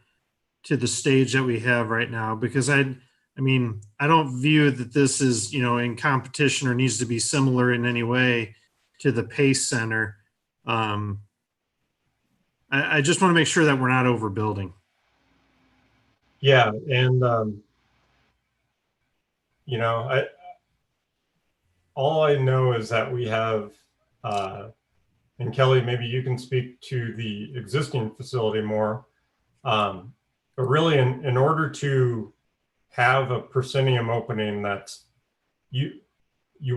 to the stage that we have right now? Because I mean, I don't view that this is, you know, in competition or needs to be similar in any way to the Pace Center. I just want to make sure that we're not overbuilding. Yeah, and you know, all I know is that we have, and Kelly, maybe you can speak to the existing facility more. But really, in order to have a proscenium opening, that's you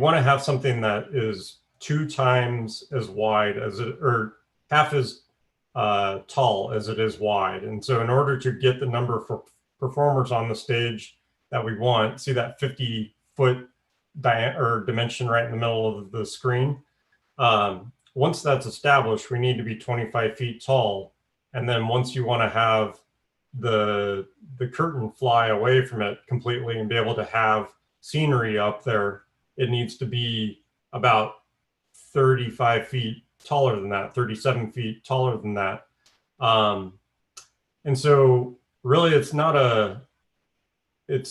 want to have something that is 2 times as wide as it, or half as tall as it is wide. And so in order to get the number for performers on the stage that we want, see that 50-foot dimension right in the middle of the screen. Once that's established, we need to be 25 feet tall. And then once you want to have the curtain fly away from it completely and be able to have scenery up there, it needs to be about 35 feet taller than that, 37 feet taller than that. And so really it's not a, I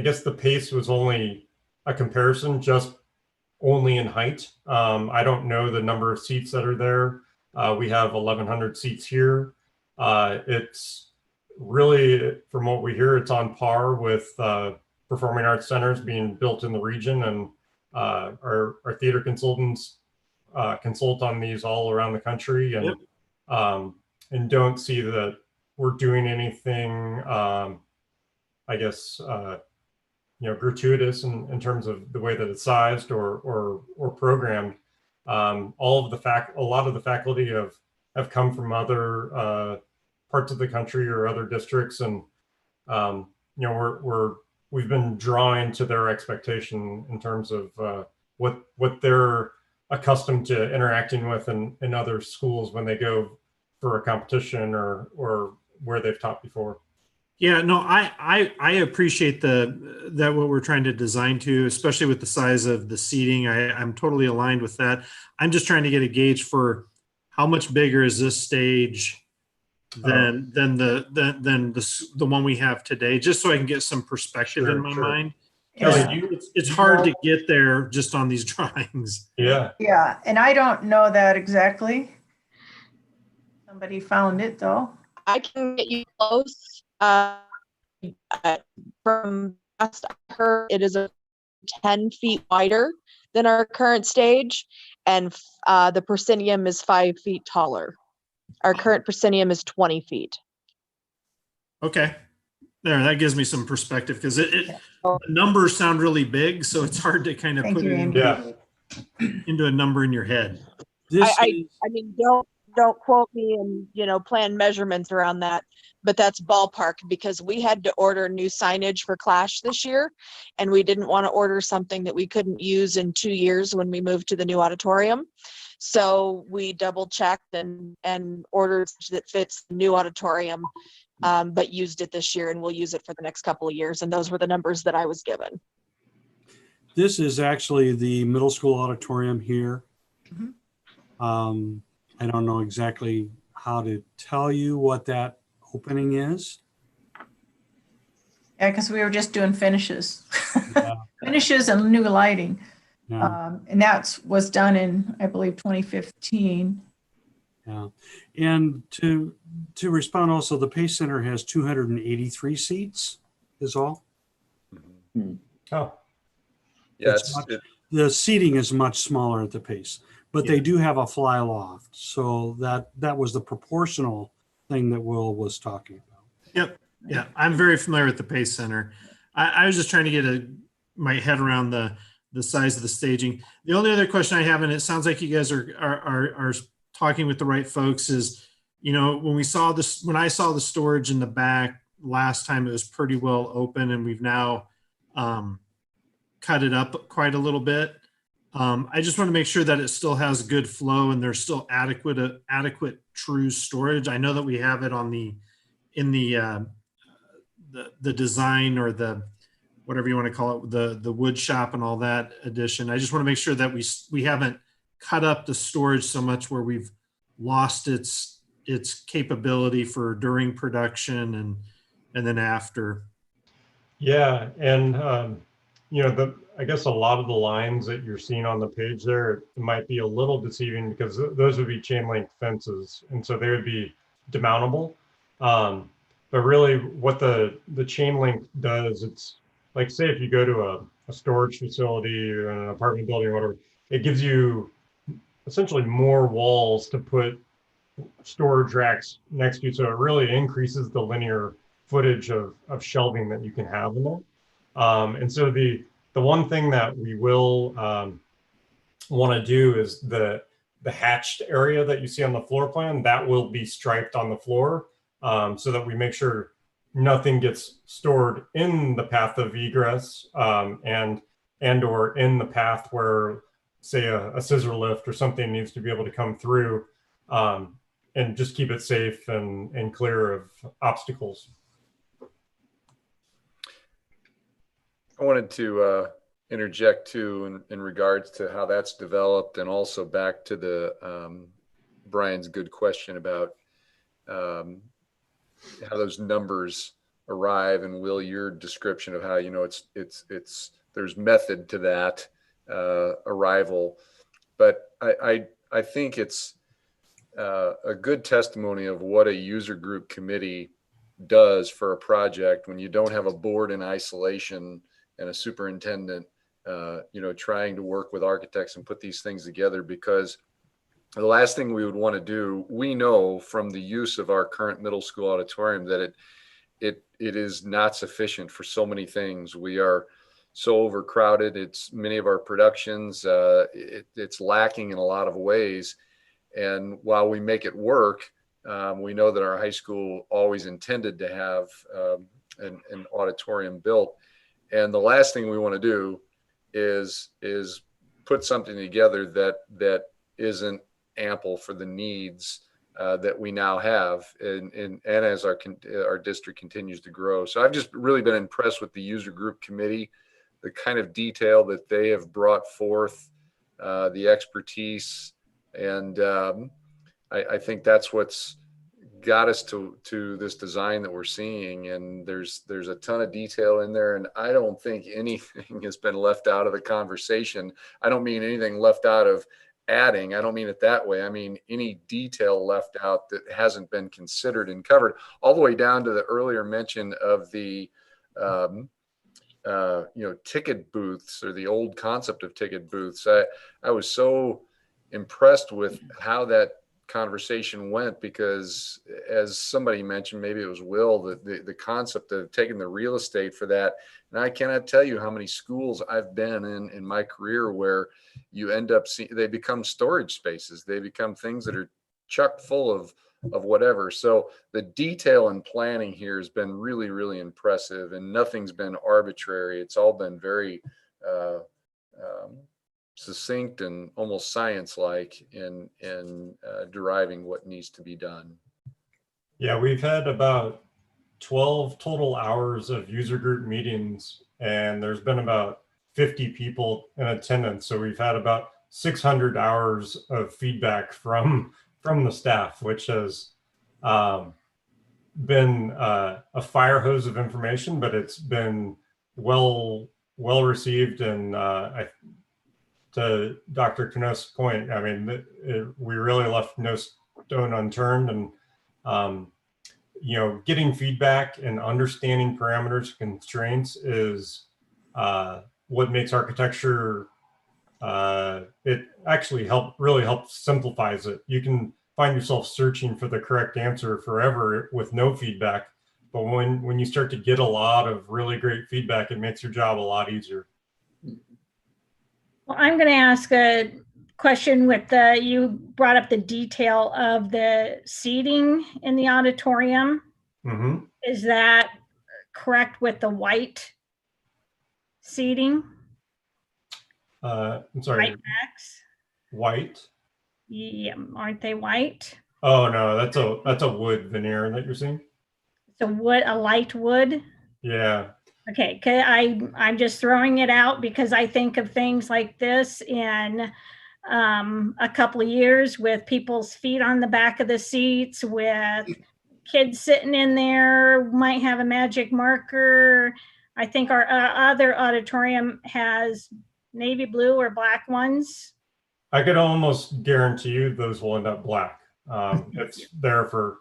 guess the Pace was only a comparison, just only in height. I don't know the number of seats that are there. We have 1,100 seats here. It's really, from what we hear, it's on par with performing arts centers being built in the region, and our theater consultants consult on these all around the country, and and don't see that we're doing anything, I guess, you know, gratuitous in terms of the way that it's sized or programmed. A lot of the faculty have come from other parts of the country or other districts, and you know, we've been drawing to their expectation in terms of what they're accustomed to interacting with in other schools when they go for a competition or where they've taught before. Yeah, no, I appreciate that what we're trying to design to, especially with the size of the seating. I'm totally aligned with that. I'm just trying to get a gauge for how much bigger is this stage than the one we have today, just so I can get some perspective in my mind. Yeah. It's hard to get there just on these drawings. Yeah. Yeah, and I don't know that exactly. Somebody found it though. I can get you close. From last I heard, it is 10 feet wider than our current stage, and the proscenium is 5 feet taller. Our current proscenium is 20 feet. Okay, there, that gives me some perspective, because the numbers sound really big, so it's hard to kind of put it into a number in your head. I mean, don't quote me and, you know, plan measurements around that, but that's ballpark, because we had to order new signage for Clash this year, and we didn't want to order something that we couldn't use in 2 years when we moved to the new auditorium. So we double checked and ordered that fits the new auditorium, but used it this year, and we'll use it for the next couple of years. And those were the numbers that I was given. This is actually the middle school auditorium here. I don't know exactly how to tell you what that opening is. Yeah, because we were just doing finishes. Yeah. Finishes and new lighting. Yeah. And that was done in, I believe, 2015. Yeah. And to respond also, the Pace Center has 283 seats is all. Oh. Yeah, the seating is much smaller at the Pace, but they do have a fly loft. So that was the proportional thing that Will was talking about. Yep. Yeah, I'm very familiar with the Pace Center. I was just trying to get my head around the size of the staging. The only other question I have, and it sounds like you guys are talking with the right folks, is, you know, when I saw the storage in the back last time, it was pretty well open, and we've now cut it up quite a little bit. I just want to make sure that it still has good flow and there's still adequate true storage. I know that we have it in the design, or the whatever you want to call it, the wood shop and all that addition. I just want to make sure that we haven't cut up the storage so much where we've lost its capability for during production and then after. Yeah, and I guess a lot of the lines that you're seeing on the page there might be a little deceiving because those would be chain link fences, and so they would be demountable. But really, what the chain link does, it's like, say if you go to a storage facility or an apartment building or whatever, it gives you essentially more walls to put storage racks next to you, so it really increases the linear footage of shelving that you can have in there. And so the one thing that we will want to do is the hatched area that you see on the floor plan, that will be striped on the floor, so that we make sure nothing gets stored in the path of egress, and or in the path where, say, a scissor lift or something needs to be able to come through, and just keep it safe and clear of obstacles. I wanted to interject too in regards to how that's developed, and also back to the Brian's good question about how those numbers arrive, and Will, your description of how, you know, it's there's method to that arrival, but I think it's a good testimony of what a user group committee does for a project when you don't have a board in isolation and a superintendent, trying to work with architects and put these things together. Because the last thing we would want to do, we know from the use of our current middle school auditorium that it is not sufficient for so many things. We are so overcrowded. It's many of our productions, it's lacking in a lot of ways. And while we make it work, we know that our high school always intended to have an auditorium built. And the last thing we want to do is put something together that isn't ample for the needs that we now have, and as our district continues to grow. So I've just really been impressed with the user group committee, the kind of detail that they have brought forth, the expertise, and I think that's what's got us to this design that we're seeing. And there's a ton of detail in there, and I don't think anything has been left out of the conversation. I don't mean anything left out of adding. I don't mean it that way. I mean any detail left out that hasn't been considered and covered, all the way down to the earlier mention of the ticket booths, or the old concept of ticket booths. I was so impressed with how that conversation went, because as somebody mentioned, maybe it was Will, the concept of taking the real estate for that. And I cannot tell you how many schools I've been in my career where you end up seeing, they become storage spaces. They become things that are chock full of whatever. So the detail and planning here has been really, really impressive, and nothing's been arbitrary. It's all been very succinct and almost science-like in deriving what needs to be done. Yeah, we've had about 12 total hours of user group meetings, and there's been about 50 people in attendance. So we've had about 600 hours of feedback from the staff, which has been a fire hose of information, but it's been well received. And to Dr. Knost's point, I mean, we really left no stone unturned, and getting feedback and understanding parameters and constraints is what makes architecture. It actually really helps simplifies it. You can find yourself searching for the correct answer forever with no feedback, but when you start to get a lot of really great feedback, it makes your job a lot easier. Well, I'm going to ask a question with you brought up the detail of the seating in the auditorium. Mm-hmm. Is that correct with the white seating? I'm sorry. White backs? White? Yeah, aren't they white? Oh no, that's a wood veneer that you're seeing. So wood, a light wood? Yeah. Okay, I'm just throwing it out because I think of things like this in a couple of years with people's feet on the back of the seats, with kids sitting in there, might have a magic marker. I think our other auditorium has navy blue or black ones. I could almost guarantee you those will end up black. It's there for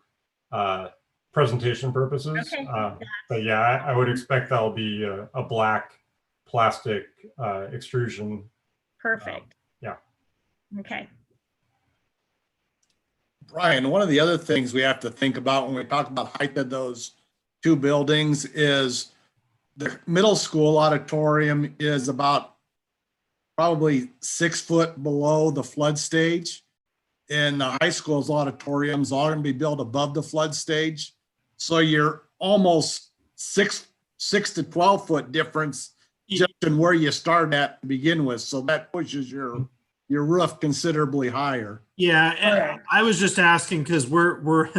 presentation purposes. Okay. But yeah, I would expect that'll be a black plastic extrusion. Perfect. Yeah. Okay. Brian, one of the other things we have to think about when we talk about height of those two buildings is the middle school auditorium is about probably 6 foot below the flood stage. And the high school's auditoriums are going to be built above the flood stage. So you're almost six to 12 foot difference just in where you start at to begin with. So that pushes your roof considerably higher. Yeah, and I was just asking because we're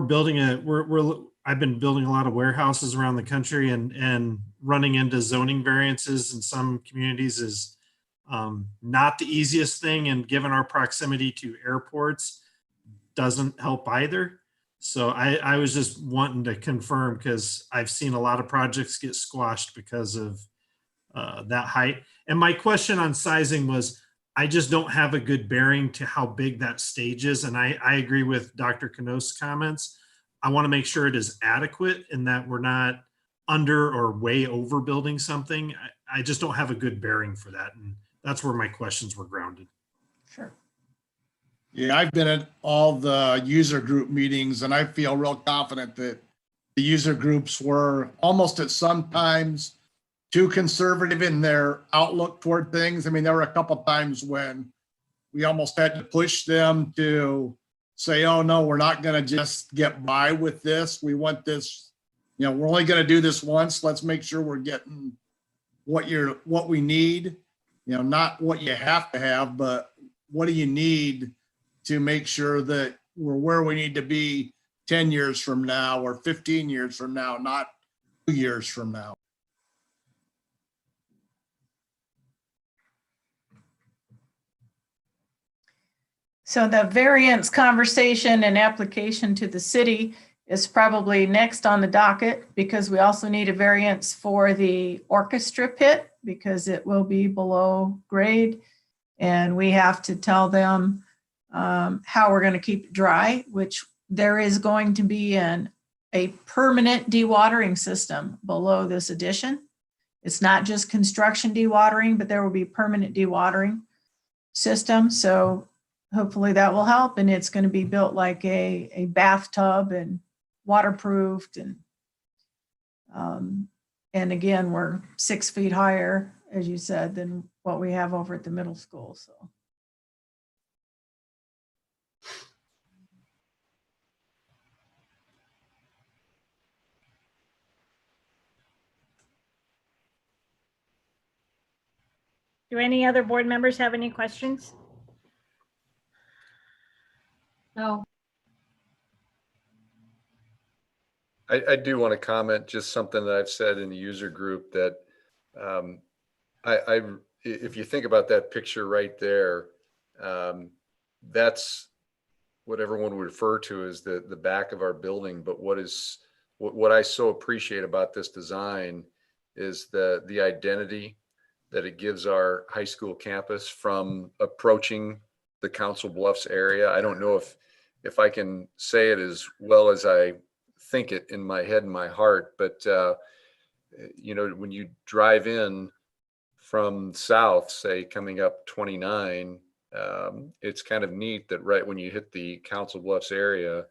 building I've been building a lot of warehouses around the country, and running into zoning variances in some communities is not the easiest thing, and given our proximity to airports, doesn't help either. So I was just wanting to confirm, because I've seen a lot of projects get squashed because of that height. And my question on sizing was, I just don't have a good bearing to how big that stage is. And I agree with Dr. Knost's comments. I want to make sure it is adequate and that we're not under or way over building something. I just don't have a good bearing for that. And that's where my questions were grounded. Sure. Yeah, I've been at all the user group meetings, and I feel real confident that the user groups were almost at some times too conservative in their outlook toward things. I mean, there were a couple times when we almost had to push them to say, oh no, we're not going to just get by with this. We want this, we're only going to do this once. Let's make sure we're getting what we need, not what you have to have, but what do you need to make sure that we're where we need to be 10 years from now or 15 years from now, not 2 years from now. So the variance conversation and application to the city is probably next on the docket, because we also need a variance for the orchestra pit because it will be below grade. And we have to tell them how we're going to keep it dry, which there is going to be a permanent dewatering system below this addition. It's not just construction dewatering, but there will be permanent dewatering system. So hopefully that will help. And it's going to be built like a bathtub and waterproofed. And again, we're 6 feet higher, as you said, than what we have over at the middle school. So. Do any other board members have any questions? No. I do want to comment just something that I've said in the user group, that if you think about that picture right there, that's what everyone would refer to as the back of our building. But what I so appreciate about this design is the identity that it gives our high school campus from approaching the Council Bluffs area. I don't know if I can say it as well as I think it in my head and my heart, but when you drive in from south, say coming up 29, it's kind of neat that right when you hit the Council Bluffs area,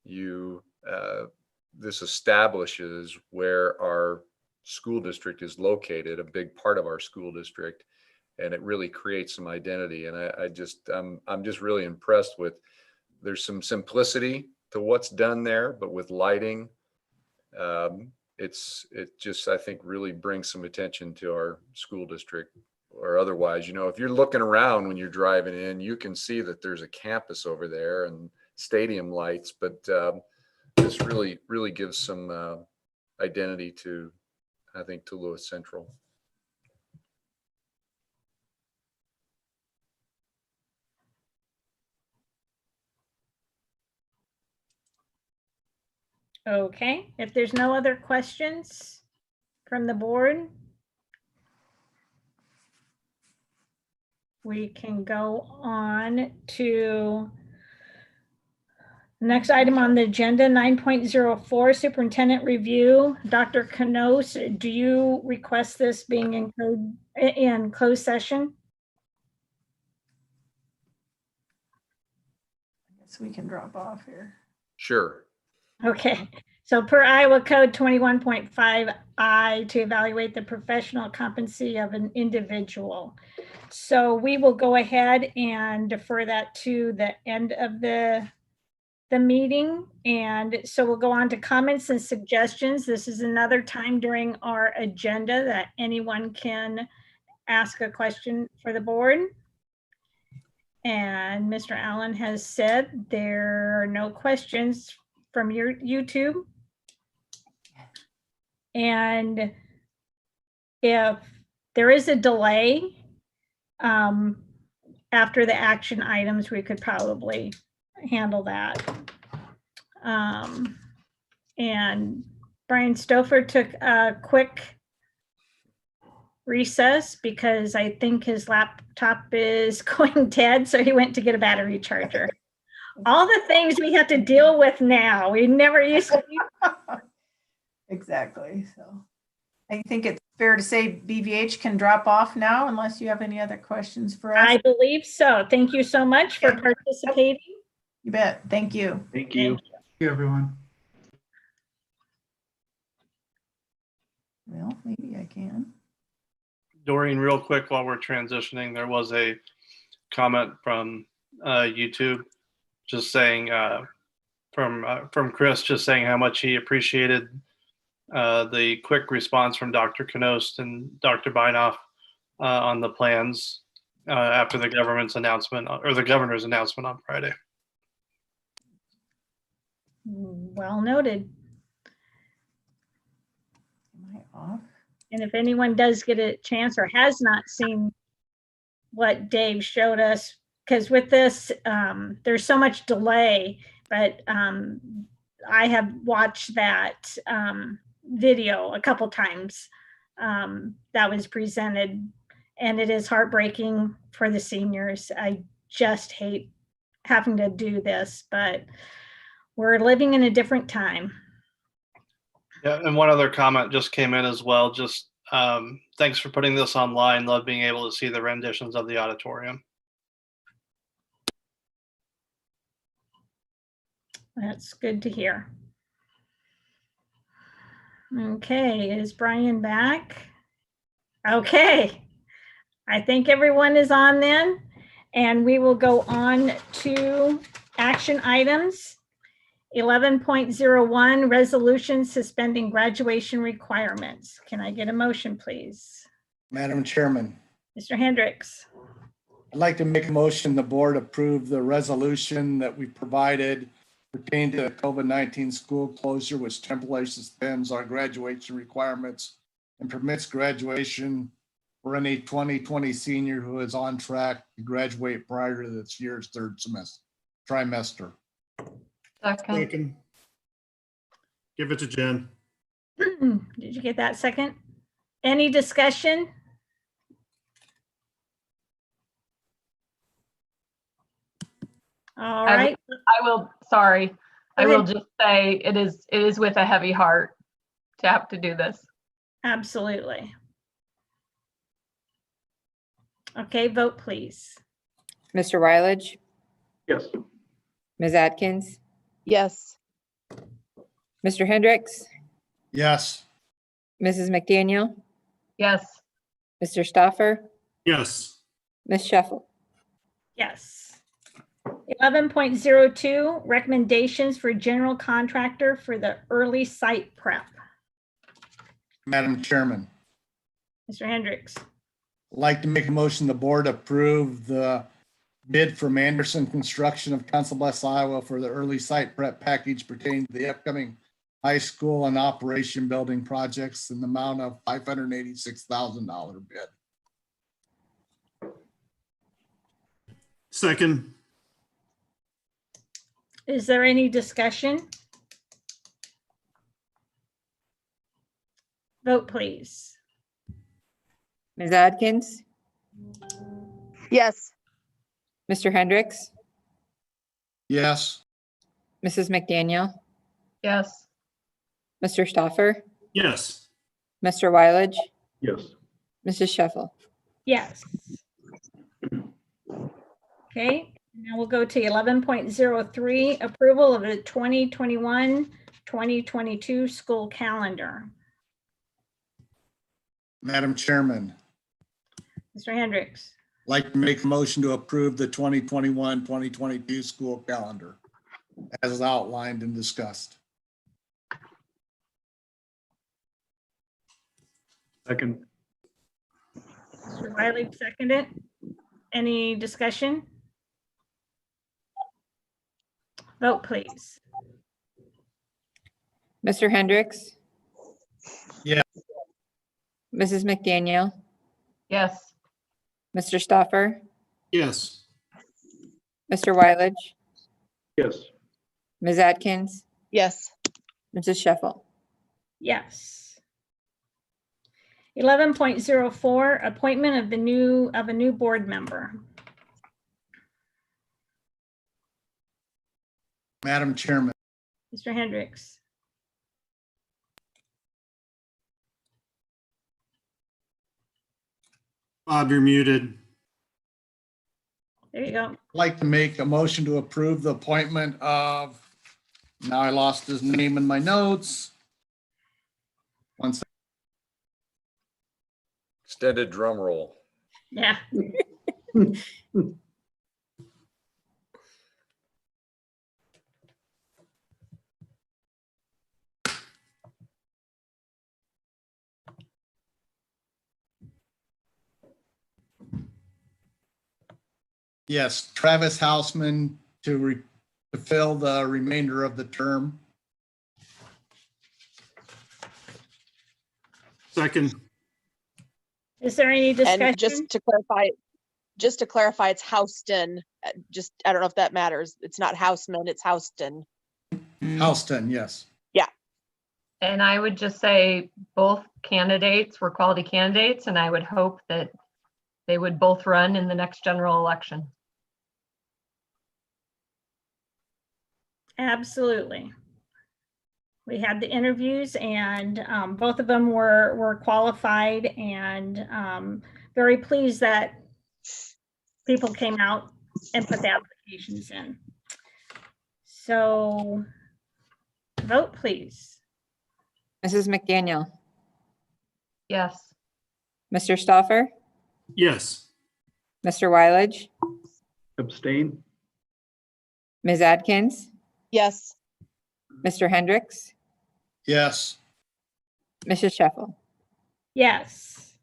this establishes where our school district is located, a big part of our school district, and it really creates some identity. And I'm just really impressed with, there's some simplicity to what's done there, but with lighting, it just, I think, really brings some attention to our school district. Or otherwise, if you're looking around when you're driving in, you can see that there's a campus over there and stadium lights, but this really gives some identity to, I think, to Lewis Central. Okay, if there's no other questions from the board, we can go on to next item on the agenda, 9.04, superintendent review. Dr. Canos, do you request this being in closed session? I guess we can drop off here. Sure. Okay, so per Iowa Code 21.5I, to evaluate the professional competency of an individual. So we will go ahead and defer that to the end of the meeting. And so we'll go on to comments and suggestions. This is another time during our agenda that anyone can ask a question for the board. And Mr. Allen has said there are no questions from your YouTube. And if there is a delay after the action items, we could probably handle that. And Brian Stouffer took a quick recess because I think his laptop is going dead, so he went to get a battery charger. All the things we have to deal with now, we never used to. Exactly. So I think it's fair to say BVH can drop off now unless you have any other questions for us. I believe so. Thank you so much for participating. You bet. Thank you. Thank you. Thank you, everyone. Well, maybe I can. Doreen, real quick, while we're transitioning, there was a comment from YouTube just saying from Chris, just saying how much he appreciated the quick response from Dr. Knost and Dr. Beinoff on the plans after the government's announcement or the governor's announcement on Friday. Well noted. Am I off? And if anyone does get a chance or has not seen what Dave showed us, because with this, there's so much delay, but I have watched that video a couple times that was presented, and it is heartbreaking for the seniors. I just hate having to do this, but we're living in a different time. Yeah, and one other comment just came in as well. Just thanks for putting this online. Love being able to see the renditions of the auditorium. That's good to hear. Okay, is Brian back? Okay, I think everyone is on then, and we will go on to action items. 11.01, resolution suspending graduation requirements. Can I get a motion, please? Madam Chairman, Mr. Hendricks. I'd like to make a motion the board approve the resolution that we provided pertaining to the COVID-19 school closure, which temporarily suspends our graduation requirements and permits graduation for any 2020 senior who is on track to graduate prior to this year's third trimester. Second. Give it to Jen. Did you get that second? Any discussion? All right. I will, sorry. I will just say it is with a heavy heart to have to do this. Absolutely. Okay, vote please. Mr. Rylage, Yes. Ms. Atkins, Yes. Mr. Hendricks, Yes. Mrs. McDaniel, Yes. Mr. Stoffer, Yes. Ms. Sheffel. Yes. 11.02, recommendations for general contractor for the early site prep. Madam Chairman, Mr. Hendricks. I'd like to make a motion the board approve the bid from Anderson Construction of Council Bluffs, Iowa for the early site prep package pertaining to the upcoming high school and operation building projects in the amount of $586,000 bid. Second. Is there any discussion? Vote, please. Ms. Adkins, Yes. Mr. Hendricks, Yes. Mrs. McDaniel, Yes. Mr. Stoffer, Yes. Mr. Wylage, Yes. Mrs. Sheffel. Yes. Okay, now we'll go to 11.03, approval of the 2021-2022 school calendar. Madam Chairman, Mr. Hendricks, I'd like to make a motion to approve the 2021-2022 school calendar as outlined and discussed. Second. Mr. Wiley seconded. Any discussion? Vote, please. Mr. Hendricks, Yeah. Mrs. McDaniel, Yes. Mr. Stoffer, Yes. Mr. Wylage, Yes. Ms. Atkins, Yes. Mrs. Sheffel. Yes. 11.04, appointment of a new board member. Madam Chairman, Mr. Hendricks, Bob, you're muted. there you go. I'd like to make a motion to approve the appointment of, now I lost his name in my notes. One second. Extended drum roll. Yeah. Yes, Travis Houseman to fill the remainder of the term. Second. Is there any discussion? And just to clarify, it's Houston. Just, I don't know if that matters. It's not Houseman, it's Houston. Houston, yes. And I would just say both candidates were quality candidates, and I would hope that they would both run in the next general election. Absolutely. We had the interviews and both of them were qualified and very pleased that people came out and put the applications in. So vote, please. Mrs. McDaniel, Yes. Mr. Stoffer, Yes. Mr. Wylage, Abstain. Ms. Atkins, Yes. Mr. Hendricks, Yes. Mrs. Sheffel. Yes.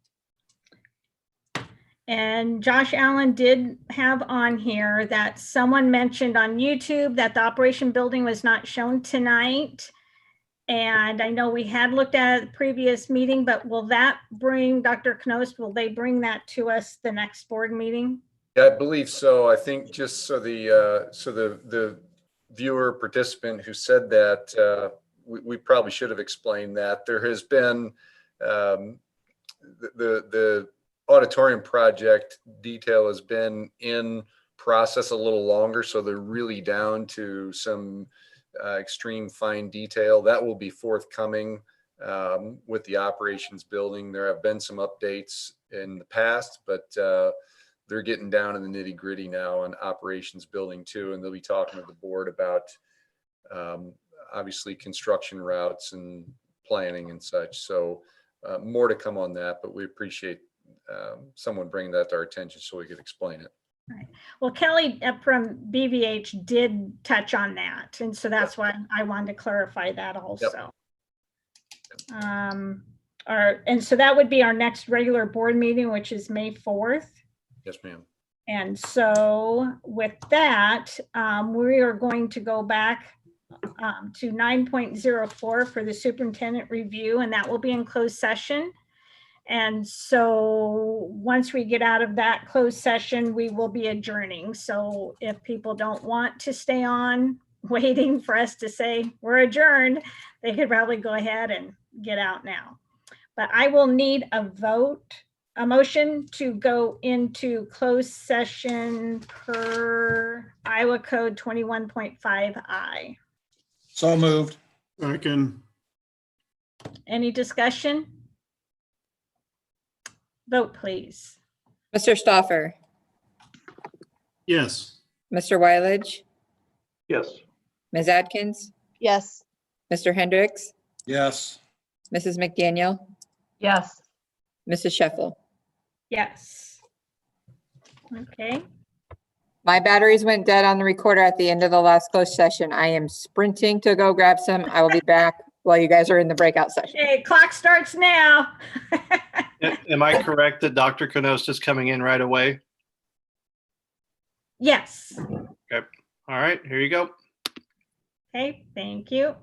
And Josh Allen did have on here that someone mentioned on YouTube that the operation building was not shown tonight. And I know we had looked at it at the previous meeting, but will that bring, Dr. Knost, will they bring that to us the next board meeting? Yeah, I believe so. I think just so the viewer participant who said that, we probably should have explained that there has been the auditorium project detail has been in process a little longer, so they're really down to some extreme fine detail that will be forthcoming with the operations building. There have been some updates in the past, but they're getting down in the nitty gritty now on operations building too, and they'll be talking to the board about obviously construction routes and planning and such. So more to come on that, but we appreciate someone bringing that to our attention so we could explain it. Right. Well, Kelly from BVH did touch on that. And so that's why I wanted to clarify that also. And so that would be our next regular board meeting, which is May 4th. Yes, ma'am. And so with that, we are going to go back to 9.04 for the superintendent review, and that will be in closed session. And so once we get out of that closed session, we will be adjourning. So if people don't want to stay on waiting for us to say we're adjourned, they could probably go ahead and get out now. but I will need a vote, a motion to go into closed session per Iowa Code 21.5I. So moved. Second. Any discussion? Vote, please. Mr. Stoffer, Yes. Mr. Wyledge, Yes. Ms. Atkins, Yes. Mr. Hendricks, Yes. Mrs. McDaniel, Yes. Mrs. Sheffel. Yes. Okay. My batteries went dead on the recorder at the end of the last closed session. I am sprinting to go grab some. I will be back while you guys are in the breakout session. Okay, clock starts now. Am I correct that Dr. Knost is coming in right away? Yes. Okay. All right, here you go. Okay, thank you.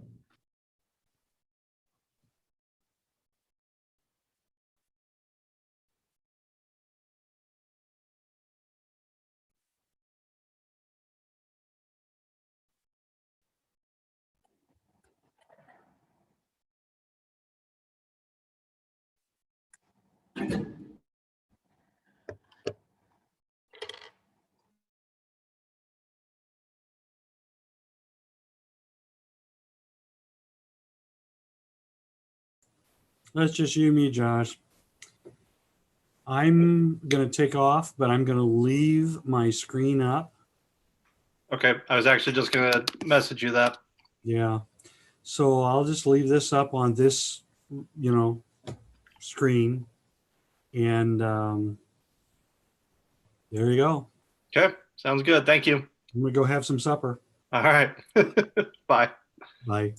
That's just you, me, Josh. I'm going to take off, but I'm going to leave my screen up. Okay, I was actually just going to message you that. Yeah. So I'll just leave this up on this, screen. And there you go. Okay, sounds good. Thank you. I'm going to go have some supper. All right. Bye. Bye.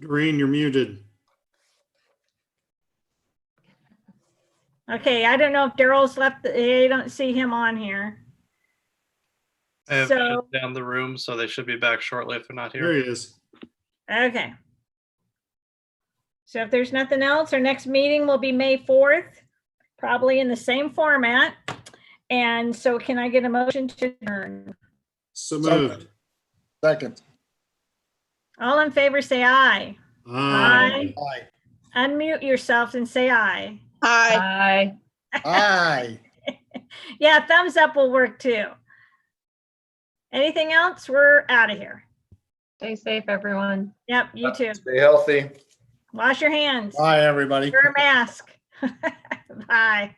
Doreen, you're muted. Okay, I don't know if Daryl's left. I don't see him on here. I have So- shut down the room, so they should be back shortly if they're not There here. he is. Okay. So if there's nothing else, our next meeting will be May 4th, probably in the same format. And so can I get a motion to adjourn? So moved. Second. All in favor, say aye. Aye. Aye. Unmute yourself and say aye. Hi. Bye. Aye. Yeah, thumbs up will work too. Anything else? We're out of here. Stay safe, everyone. Yep, you too. Stay healthy. Wash your hands. Bye, everybody. Wear a mask. Bye.